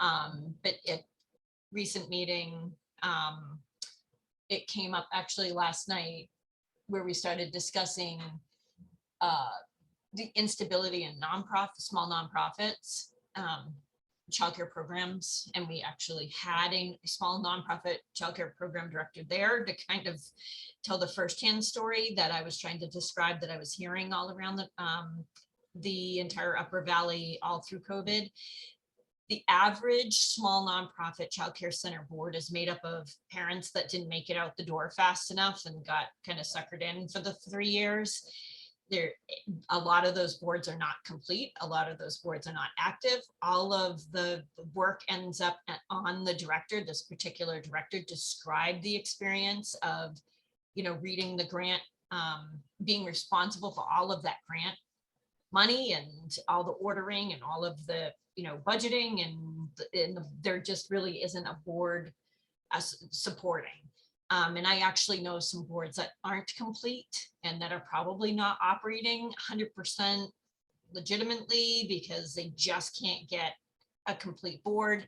But at recent meeting, it came up actually last night where we started discussing the instability in small nonprofits, childcare programs, and we actually had a small nonprofit childcare program director there to kind of tell the firsthand story that I was trying to describe, that I was hearing all around the entire Upper Valley all through COVID. The average small nonprofit childcare center board is made up of parents that didn't make it out the door fast enough and got kind of suckered in for the 3 years. A lot of those boards are not complete. A lot of those boards are not active. All of the work ends up on the director. This particular director described the experience of, reading the grant, being responsible for all of that grant money and all the ordering and all of the, budgeting, and there just really isn't a board supporting. And I actually know some boards that aren't complete and that are probably not operating 100% legitimately because they just can't get a complete board.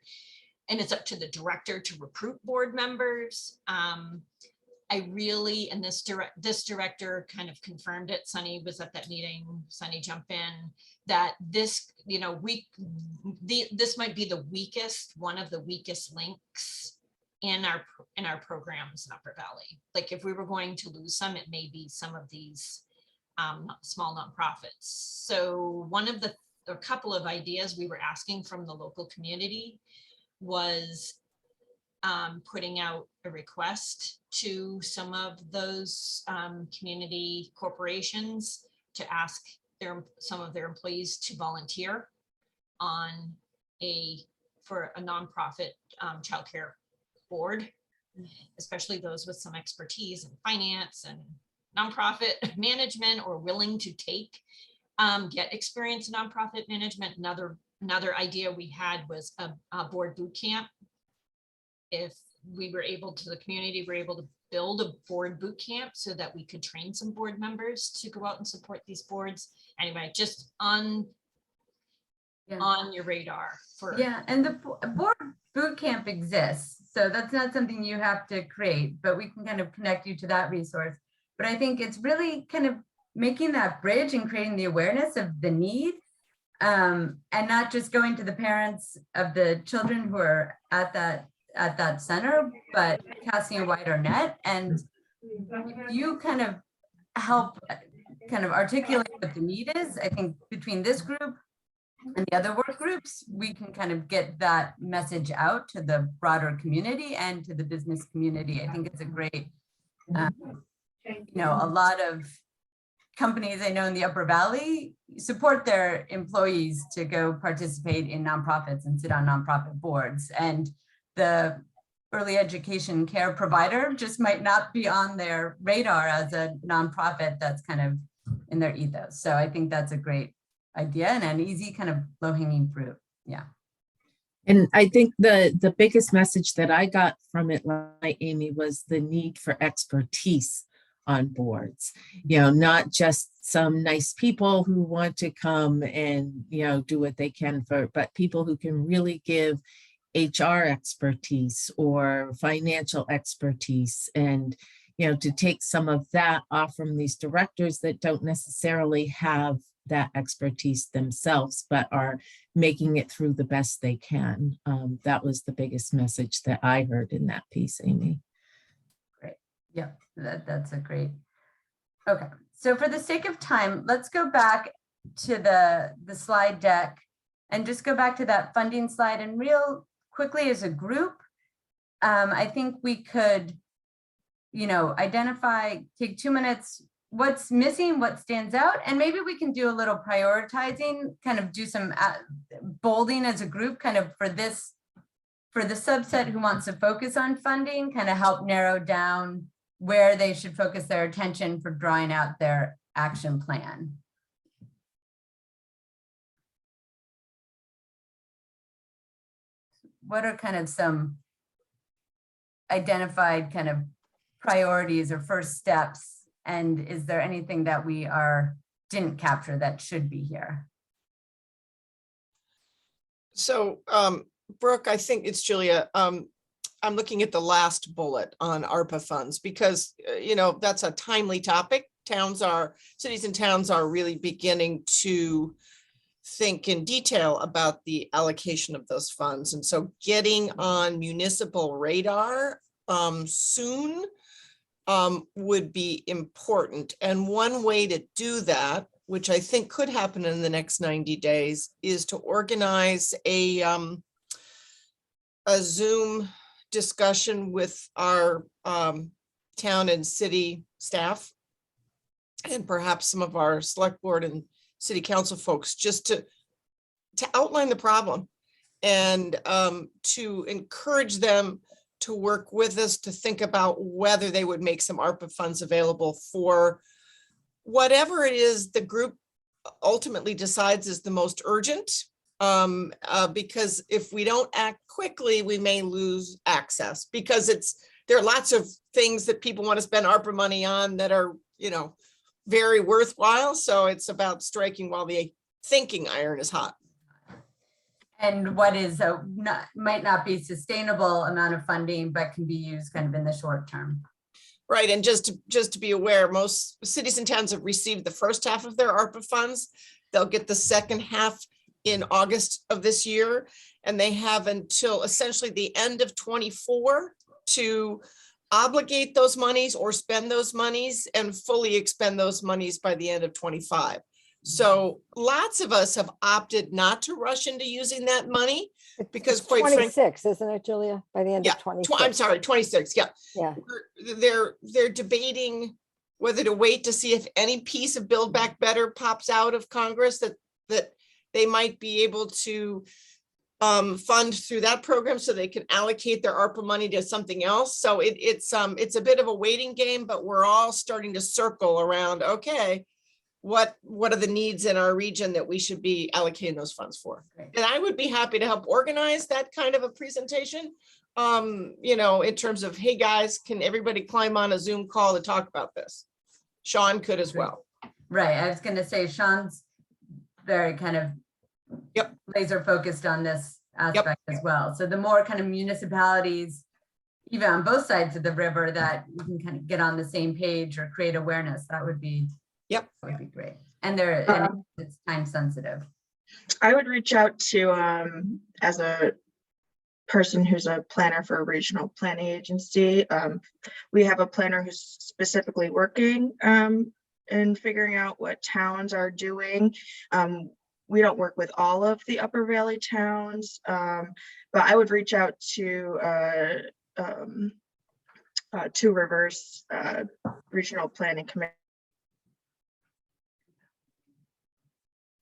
And it's up to the director to recruit board members. I really, and this director kind of confirmed it. Sunny was at that meeting. Sunny jumped in that this, this might be the weakest, one of the weakest links in our programs in Upper Valley. Like if we were going to lose some, it may be some of these small nonprofits. So a couple of ideas we were asking from the local community was putting out a request to some of those community corporations to ask some of their employees to volunteer on for a nonprofit childcare board, especially those with some expertise in finance and nonprofit management, or willing to get experience in nonprofit management. Another idea we had was a board boot camp. If the community were able to build a board boot camp so that we could train some board members to go out and support these boards. Anyway, just on your radar for. Yeah, and the board boot camp exists, so that's not something you have to create, but we can kind of connect you to that resource. But I think it's really kind of making that bridge and creating the awareness of the need, and not just going to the parents of the children who are at that center, but casting a wider net. And you kind of help kind of articulate what the need is. I think between this group and the other work groups, we can kind of get that message out to the broader community and to the business community. I think it's a great, a lot of companies I know in the Upper Valley support their employees to go participate in nonprofits and sit on nonprofit boards. And the early education care provider just might not be on their radar as a nonprofit that's kind of in their ethos. So I think that's a great idea and an easy kind of low-hanging fruit. Yeah. And I think the biggest message that I got from it, like Amy, was the need for expertise on boards. Not just some nice people who want to come and, do what they can but people who can really give HR expertise or financial expertise, and to take some of that off from these directors that don't necessarily have that expertise themselves, but are making it through the best they can. That was the biggest message that I heard in that piece, Amy. Great. Yeah, that's a great. Okay, so for the sake of time, let's go back to the slide deck and just go back to that funding slide, and real quickly as a group, I think we could, identify, take 2 minutes, what's missing, what stands out, and maybe we can do a little prioritizing, kind of do some bolding as a group, kind of for the subset who wants to focus on funding, kind of help narrow down where they should focus their attention for drawing out their action plan. What are kind of some identified kind of priorities or first steps? And is there anything that we didn't capture that should be here? So, Brooke, I think it's Julia. I'm looking at the last bullet on ARPA funds because, that's a timely topic. Cities and towns are really beginning to think in detail about the allocation of those funds. And so getting on municipal radar soon would be important. And one way to do that, which I think could happen in the next 90 days, is to organize a Zoom discussion with our town and city staff, and perhaps some of our select board and city council folks, just to outline the problem and to encourage them to work with us to think about whether they would make some ARPA funds available for whatever it is the group ultimately decides is the most urgent. Because if we don't act quickly, we may lose access, because there are lots of things that people want to spend ARPA money on that are, very worthwhile. So it's about striking while the thinking iron is hot. And what is might not be sustainable amount of funding, but can be used kind of in the short term. Right. And just to be aware, most cities and towns have received the first half of their ARPA funds. They'll get the second half in August of this year. And they have until essentially the end of 24 to obligate those monies or spend those monies and fully expend those monies by the end of 25. So lots of us have opted not to rush into using that money because it's quite frankly, 26, isn't it, Julia? By the end of 26. I'm sorry, 26. Yeah. Yeah. They're debating whether to wait to see if any piece of Build Back Better pops out of Congress that they might be able to fund through that program so they can allocate their ARPA money to something else. So it's a bit of a waiting game, but we're all starting to circle around, okay, what are the needs in our region that we should be allocating those funds for? Great. And I would be happy to help organize that kind of a presentation. You know, in terms of, hey guys, can everybody climb on a Zoom call to talk about this? Sean could as well. Right, I was gonna say Sean's very kind of Yep. laser focused on this aspect as well. So the more kind of municipalities, even on both sides of the river, that we can kind of get on the same page or create awareness, that would be, Yep. that would be great. And and it's time sensitive. I would reach out to, as a person who's a planner for a regional planning agency. We have a planner who's specifically working in figuring out what towns are doing. We don't work with all of the Upper Valley towns, but I would reach out to Two Rivers Regional Planning Committee.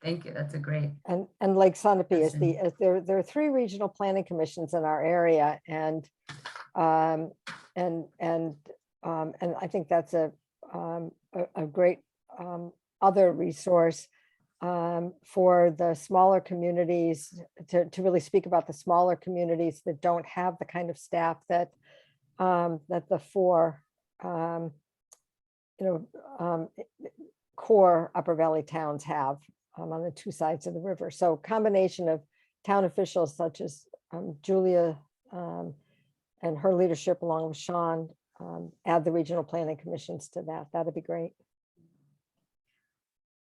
Thank you, that's a great, And Lake Sunapee is Listen. there are 3 regional planning commissions in our area, and I think that's a great other resource for the smaller communities to really speak about the smaller communities that don't have the kind of staff that that the 4 core Upper Valley towns have on the 2 sides of the river. So combination of town officials such as Julia and her leadership along with Sean, add the regional planning commissions to that. That'd be great.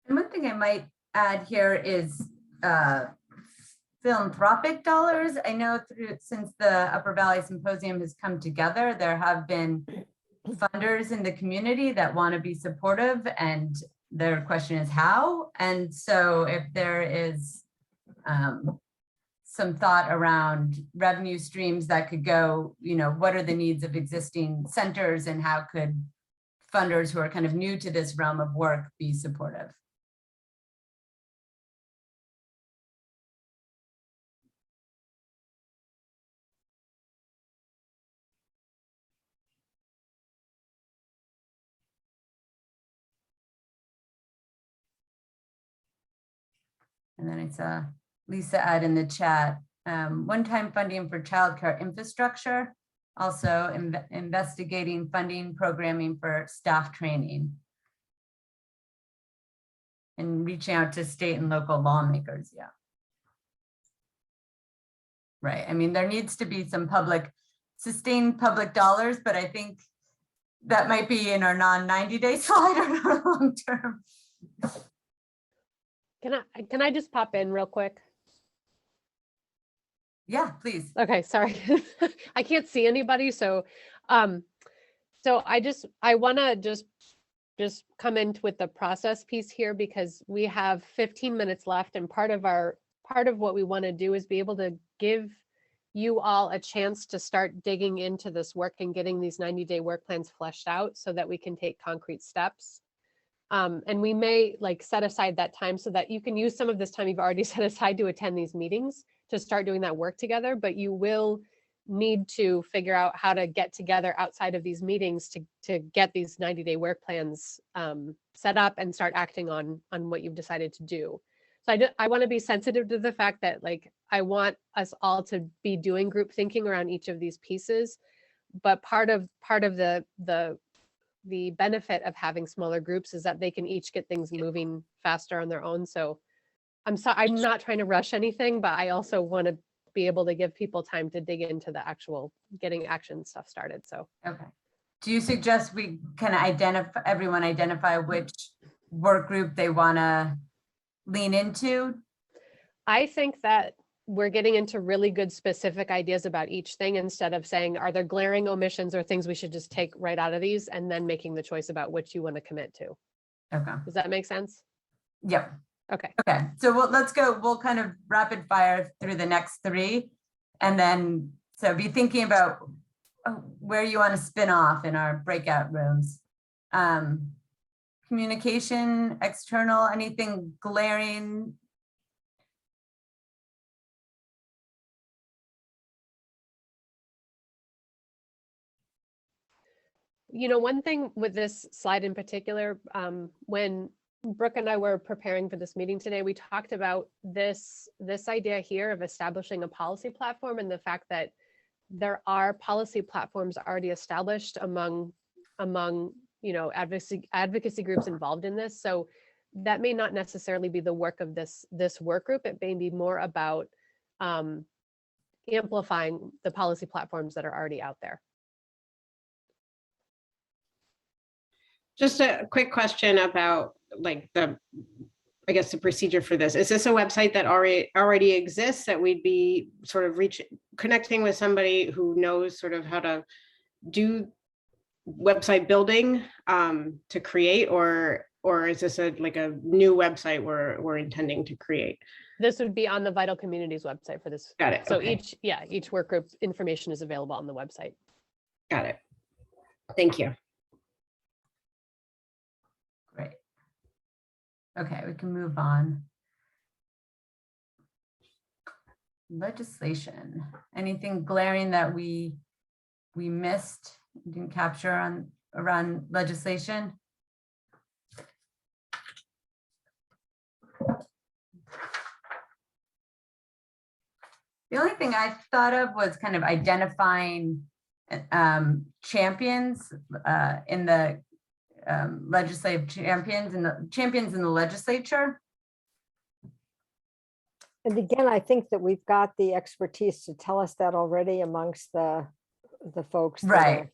and one thing I might add here is philanthropic dollars. I know since the Upper Valley Symposium has come together, there have been funders in the community that want to be supportive, and their question is how. And so if there is some thought around revenue streams that could go, what are the needs of existing centers and how could funders who are kind of new to this realm of work be supportive? And then I saw Lisa add in the chat, one-time funding for childcare infrastructure, also investigating funding programming for staff training. And reaching out to state and local lawmakers, yeah. Right, I mean, there needs to be some sustained public dollars, but I think that might be in our non-90-day slide or not long-term. Can I just pop in real quick? Yeah, please. Okay, sorry. I can't see anybody, so I want to just come in with the process piece here, because we have 15 minutes left, and part of what we want to do is be able to give you all a chance to start digging into this work and getting these 90-day work plans fleshed out so that we can take concrete steps. And we may set aside that time so that you can use some of this time you've already set aside to attend these meetings to start doing that work together, but you will need to figure out how to get together outside of these meetings to get these 90-day work plans set up and start acting on what you've decided to do. So I want to be sensitive to the fact that I want us all to be doing group thinking around each of these pieces, but part of the benefit of having smaller groups is that they can each get things moving faster on their own. So I'm not trying to rush anything, but I also want to be able to give people time to dig into the actual getting action stuff started. So, okay. Do you suggest we can everyone identify which work group they want to lean into? I think that we're getting into really good specific ideas about each thing instead of saying, are there glaring omissions or things we should just take right out of these, and then making the choice about which you want to commit to. Okay. Does that make sense? Yep. Okay. Okay. So let's go. We'll kind of rapid fire through the next 3, and then so be thinking about where you want to spin off in our breakout rooms. Communication, external, anything glaring. one thing with this slide in particular, when Brooke and I were preparing for this meeting today, we talked about this idea here of establishing a policy platform and the fact that there are policy platforms already established among advocacy groups involved in this. So that may not necessarily be the work of this work group. It may be more about amplifying the policy platforms that are already out there. Just a quick question about like the procedure for this. Is this a website that already exists that we'd be sort of connecting with somebody who knows sort of how to do website building to create, or is this a new website we're intending to create? This would be on the Vital Communities website for this. Got it. So Okay. each work group information is available on the website. Got it. Thank you. Great. Okay, we can move on. Legislation. Anything glaring that we missed, didn't capture around legislation? The only thing I thought of was kind of identifying champions in the legislative champions and the champions in the legislature. And again, I think that we've got the expertise to tell us that already amongst the folks. that Right. are-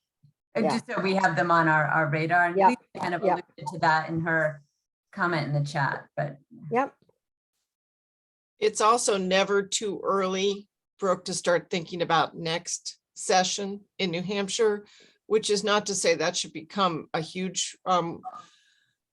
And Yeah. just so we have them on our radar. And Yeah, Lisa kind of yeah. alluded to that in her comment in the chat, but Yep, It's also never too early, Brooke, to start thinking about next session in New Hampshire, which is not to say that should become a huge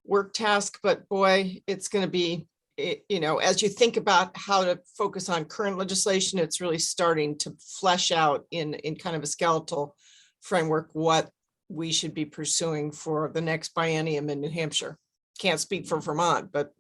work task, but boy, it's going to be, as you think about how to focus on current legislation, it's really starting to flesh out in kind of a skeletal framework what we should be pursuing for the next biennium in New Hampshire. Can't speak for Vermont, but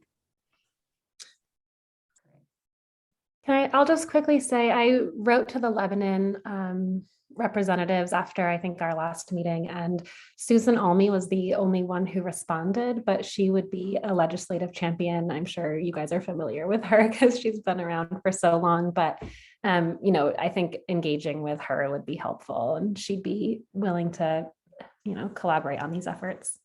I'll just quickly say, I wrote to the Lebanon representatives after I think our last meeting, and Susan Almy was the only one who responded, but she would be a legislative champion. I'm sure you guys are familiar with her because she's been around for so long, but I think engaging with her would be helpful, and she'd be willing to, collaborate on these efforts.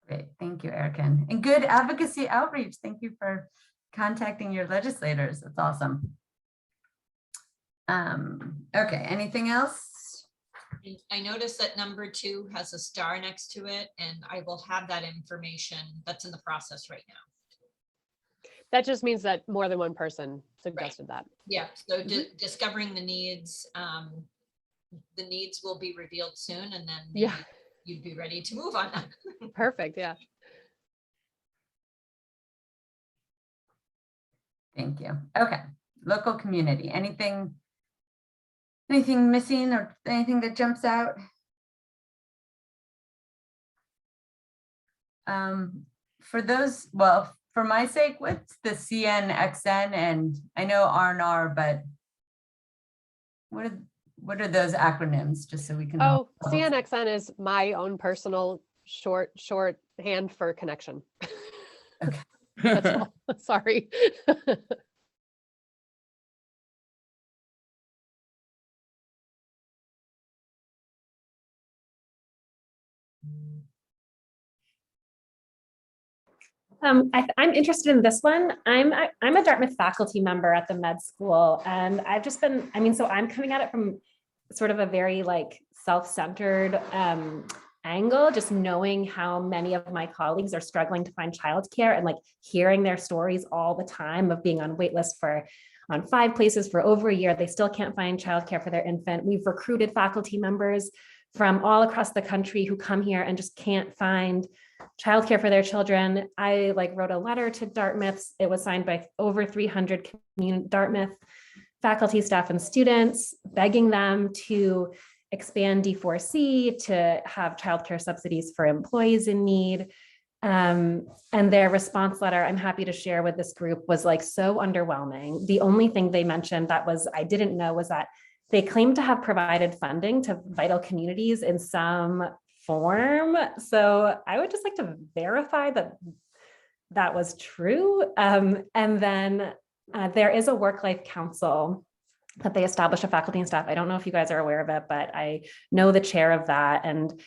great. Thank you, Erica. And good advocacy outreach. Thank you for contacting your legislators. That's awesome. Okay, anything else? And I noticed that number 2 has a star next to it, and I will have that information that's in the process right now. That just means that more than one person suggested that. Yeah, so discovering the needs will be revealed soon, and then maybe Yeah. you'd be ready to move on that. Perfect. Yeah. Thank you. Okay, local community. Anything missing or anything that jumps out? For those, well, for my sake, what's the CNXN? And I know R&R, but what are those acronyms, just so we can know? Oh, CNXN is my own personal shorthand for connection. Okay. That's all. Sorry. I'm interested in this one. I'm a Dartmouth faculty member at the med school, and I've just been, so I'm coming at it from sort of a very self-centered angle, just knowing how many of my colleagues are struggling to find childcare and hearing their stories all the time of being on wait lists on 5 places for over a year. They still can't find childcare for their infant. We've recruited faculty members from all across the country who come here and just can't find childcare for their children. I wrote a letter to Dartmouth. It was signed by over 300 Dartmouth faculty, staff, and students, begging them to expand D4C to have childcare subsidies for employees in need. And their response letter, I'm happy to share with this group, was so underwhelming. The only thing they mentioned that I didn't know was that they claim to have provided funding to vital communities in some form. So I would just like to verify that that was true. And then there is a work-life council that they establish of faculty and staff. I don't know if you guys are aware of it, but I know the chair of that. And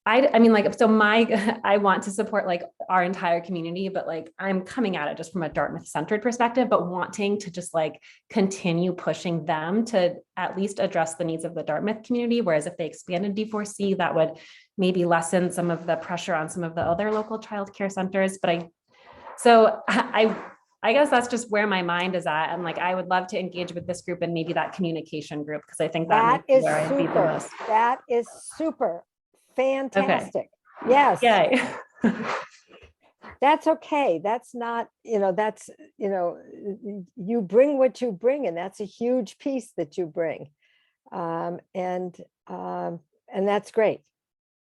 I mean, like, so I want to support like our entire community, but like, I'm coming at it just from a Dartmouth centered perspective, but wanting to just like continue pushing them to at least address the needs of the Dartmouth community. Whereas if they expanded D4C, that would maybe lessen some of the pressure on some of the other local childcare centers. But I guess that's just where my mind is at. And like, I would love to engage with this group and maybe that communication group, because I think that might be is where I'd be the super. most. That is super. Fantastic. Yes. Yay. That's okay. That's not, that's, you bring what you bring, and that's a huge piece that you bring. And that's great.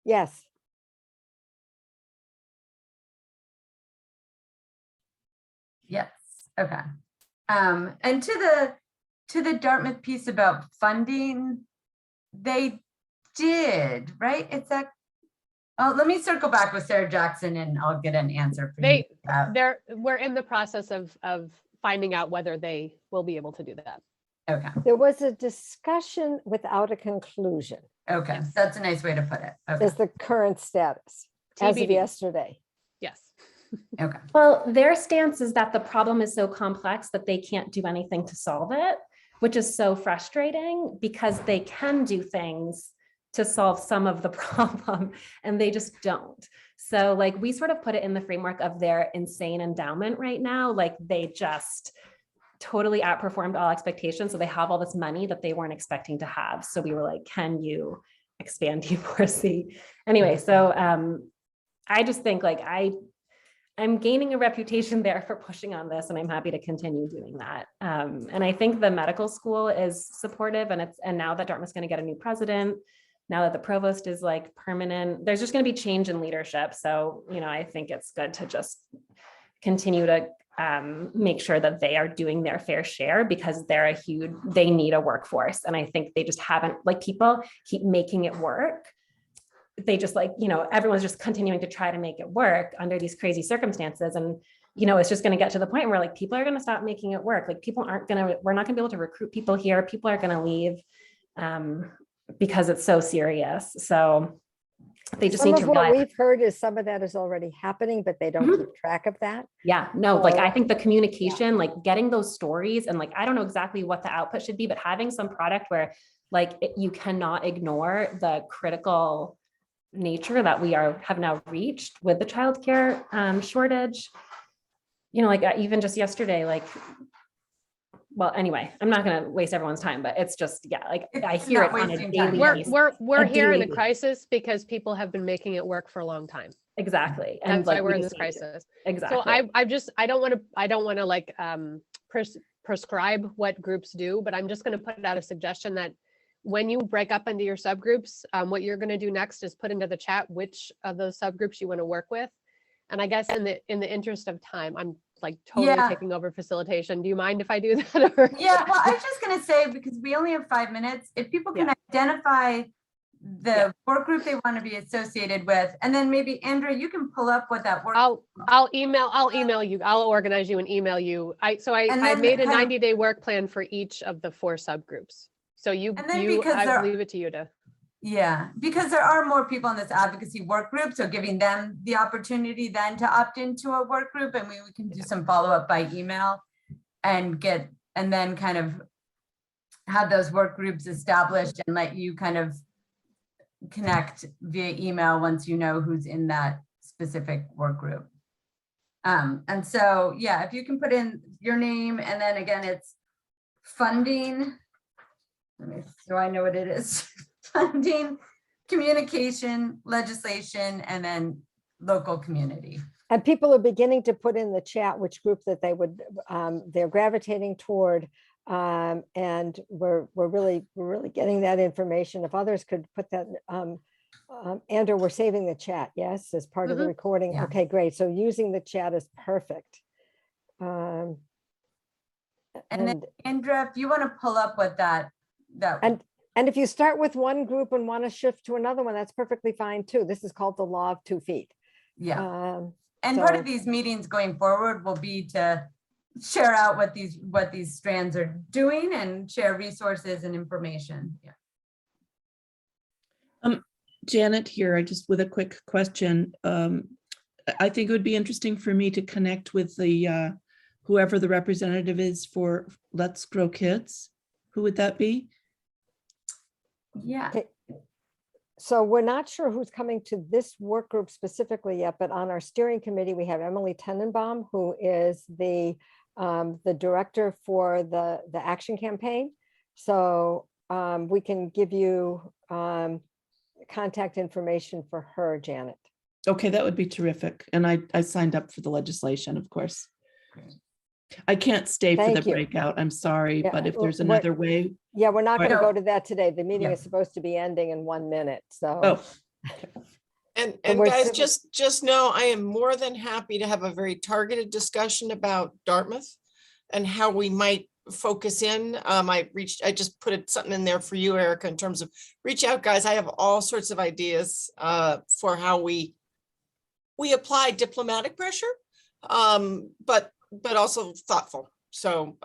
Yes. Yes, okay. And to the Dartmouth piece about funding, they did, right? It's that, oh, let me circle back with Sarah Jackson and I'll get an answer for you. We're in the process of finding out whether they will be able to do that. Okay, There was a discussion without a conclusion, okay, that's a nice way to put it. Okay, is the current status as of TBD. yesterday. Yes. okay, Well, their stance is that the problem is so complex that they can't do anything to solve it, which is so frustrating because they can do things to solve some of the problem and they just don't. So like we sort of put it in the framework of their insane endowment right now. Like they just totally outperformed all expectations. So they have all this money that they weren't expecting to have. So we were like, can you expand D4C? Anyway, so I just think like I'm gaining a reputation there for pushing on this, and I'm happy to continue doing that. And I think the medical school is supportive, and now that Dartmouth's going to get a new president, now that the provost is like permanent, there's just going to be change in leadership. So, I think it's good to just continue to make sure that they are doing their fair share, because they need a workforce. And I think they just haven't, like, people keep making it work. They just like, everyone's just continuing to try to make it work under these crazy circumstances. And, it's just going to get to the point where like people are going to stop making it work. Like we're not going to be able to recruit people here. People are going to leave because it's so serious. So they just Some need of to what realize. we've heard is some of that is already happening, but they don't keep track of that. Yeah, no, like So- I think the communication, like getting those stories, and like, I don't know exactly what the output should be, but having some product where like you cannot ignore the critical nature that we have now reached with the childcare shortage. Like even just yesterday, like, well, anyway, I'm not going to waste everyone's time, but it's just, yeah, like I It's hear not it on a wasting daily time. basis. We're A here in daily a basis. crisis because people have been making it work for a long time. Exactly. That's And why like, we're we in just this need to- crisis. Exactly. So I don't want to like prescribe what groups do, but I'm just going to put out a suggestion that when you break up into your subgroups, what you're going to do next is put into the chat which of those subgroups you want to work with. And I guess in the interest of time, I'm like totally Yeah. taking over facilitation. Do you mind if I do that? Or- Yeah, well, I was just gonna say, because we only have 5 minutes, if people can identify the work group they want to be associated with, and then maybe Andrea, you can pull up what that work. I'll email you. I'll organize you and email you. I And I then made a kind of- 90-day work plan for each of the 4 subgroups. So And then because I leave it to you to. Yeah, because there are more people in this advocacy work group, so giving them the opportunity then to opt into a work group, and we can do some follow-up by email and then kind of have those work groups established and let you kind of connect via email once you know who's in that specific work group. And so, yeah, if you can put in your name, and then again, it's funding. So I know what it is. Funding, communication, legislation, and then local community. And people are beginning to put in the chat which group that they would, they're gravitating toward. And we're really getting that information. If others could put that, Andrew, we're saving the chat, yes, as part of the recording. Yeah. Okay, great. So using the chat is perfect. And then Andrea, if you want to pull up what that that. And if you start with one group and want to shift to another one, that's perfectly fine too. This is called the law of 2 feet. Yeah. And part so- of these meetings going forward will be to share out what these strands are doing and share resources and information. Yeah. Janet here, I just with a quick question. I think it would be interesting for me to connect with the whoever the representative is for Let's Grow Kids. Who would that be? Yeah. Okay. So we're not sure who's coming to this work group specifically yet, but on our steering committee, we have Emily Tenenbaum, who is the director for the action campaign. So we can give you contact information for her, Janet. Okay, that would be terrific. And I signed up for the legislation, of course. I can't stay for the Thank you. breakout. I'm sorry, Yeah, but if there's what- another way. Yeah, we're not going to No. go to that today. The meeting Yeah. is supposed to be ending in 1 minute. So Oh, And we're guys, sit- just know I am more than happy to have a very targeted discussion about Dartmouth and how we might focus in. I just put something in there for you, Erica, in terms of reach out, guys. I have all sorts of ideas for how we apply diplomatic pressure, but also thoughtful. So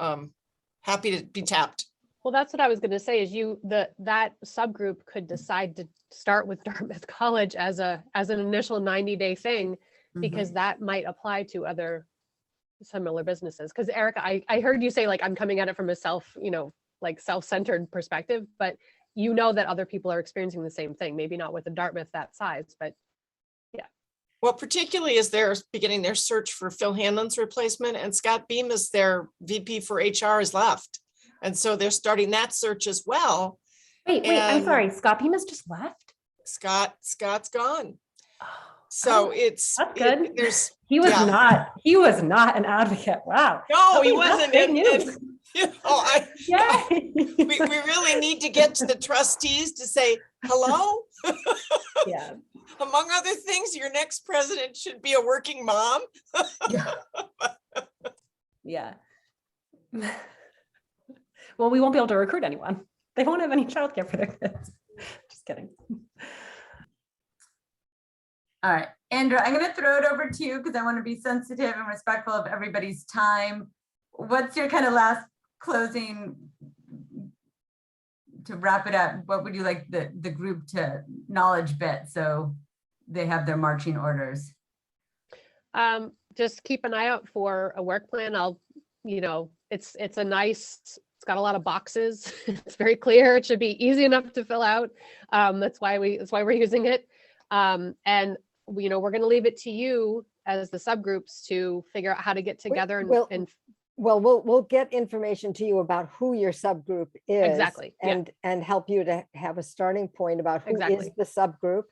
happy to be tapped. Well, that's what I was going to say is that subgroup could decide to start with Dartmouth College as an initial 90-day thing, because that might apply to other similar businesses. Because Erica, I heard you say, like, I'm coming at it from a self-centered perspective, but you know that other people are experiencing the same thing, maybe not with a Dartmouth that size, but yeah. Well, particularly as they're beginning their search for Phil Hanlon's replacement, and Scott Beam is their VP for HR is left. And so they're starting that search as well. Wait, I'm sorry. Scott Beam has just left. Scott's gone. Oh, So it's that's good. there's He was yeah. he was not an advocate. Wow. No, he Okay, that's wasn't. great And, news. Yay. we really need to get to the trustees to say, hello. Yeah. Among other things, your next president should be a working mom. Yeah. Yeah. Well, we won't be able to recruit anyone. They won't have any childcare for their kids. Just kidding. All right, Andrew, I'm going to throw it over to you because I want to be sensitive and respectful of everybody's time. What's your kind of last closing to wrap it up? What would you like the group to knowledge bit so they have their marching orders? Just keep an eye out for a work plan. It's it's got a lot of boxes. It's very clear. It should be easy enough to fill out. That's why we're using it. And we're going to leave it to you as the subgroups to figure out how to get together we'll get information to you about who your subgroup is. Exactly, yeah. And help you to have a starting point about who is Exactly. the subgroup,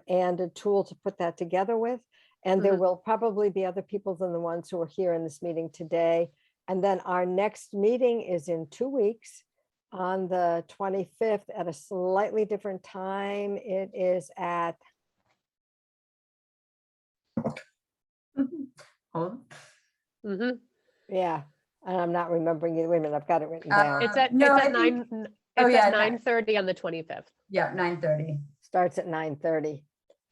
and a tool to put that together with. And there will probably be other people than the ones who are here in this meeting today. And then our next meeting is in 2 weeks on the 25th at a slightly different time. It is at Hold. yeah, and I'm not remembering it. Wait a minute, I've got it written down. It's at No, I 9:30 on the 25th. Yeah, 9:30. Starts at 9:30.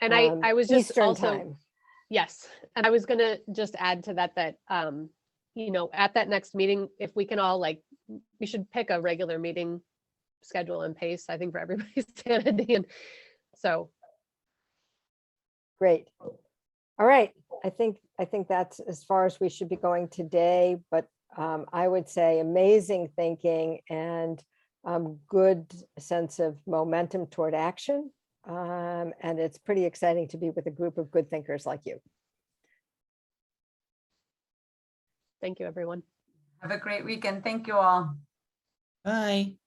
And I was just Eastern also, time. yes, and I was gonna just add to that at that next meeting, if we can all we should pick a regular meeting schedule and pace, I think, for everybody's sanity. And so. Great. All right. I think that's as far as we should be going today, but I would say amazing thinking and good sense of momentum toward action. And it's pretty exciting to be with a group of good thinkers like you. Thank you, everyone. Have a great weekend. Thank you all. bye.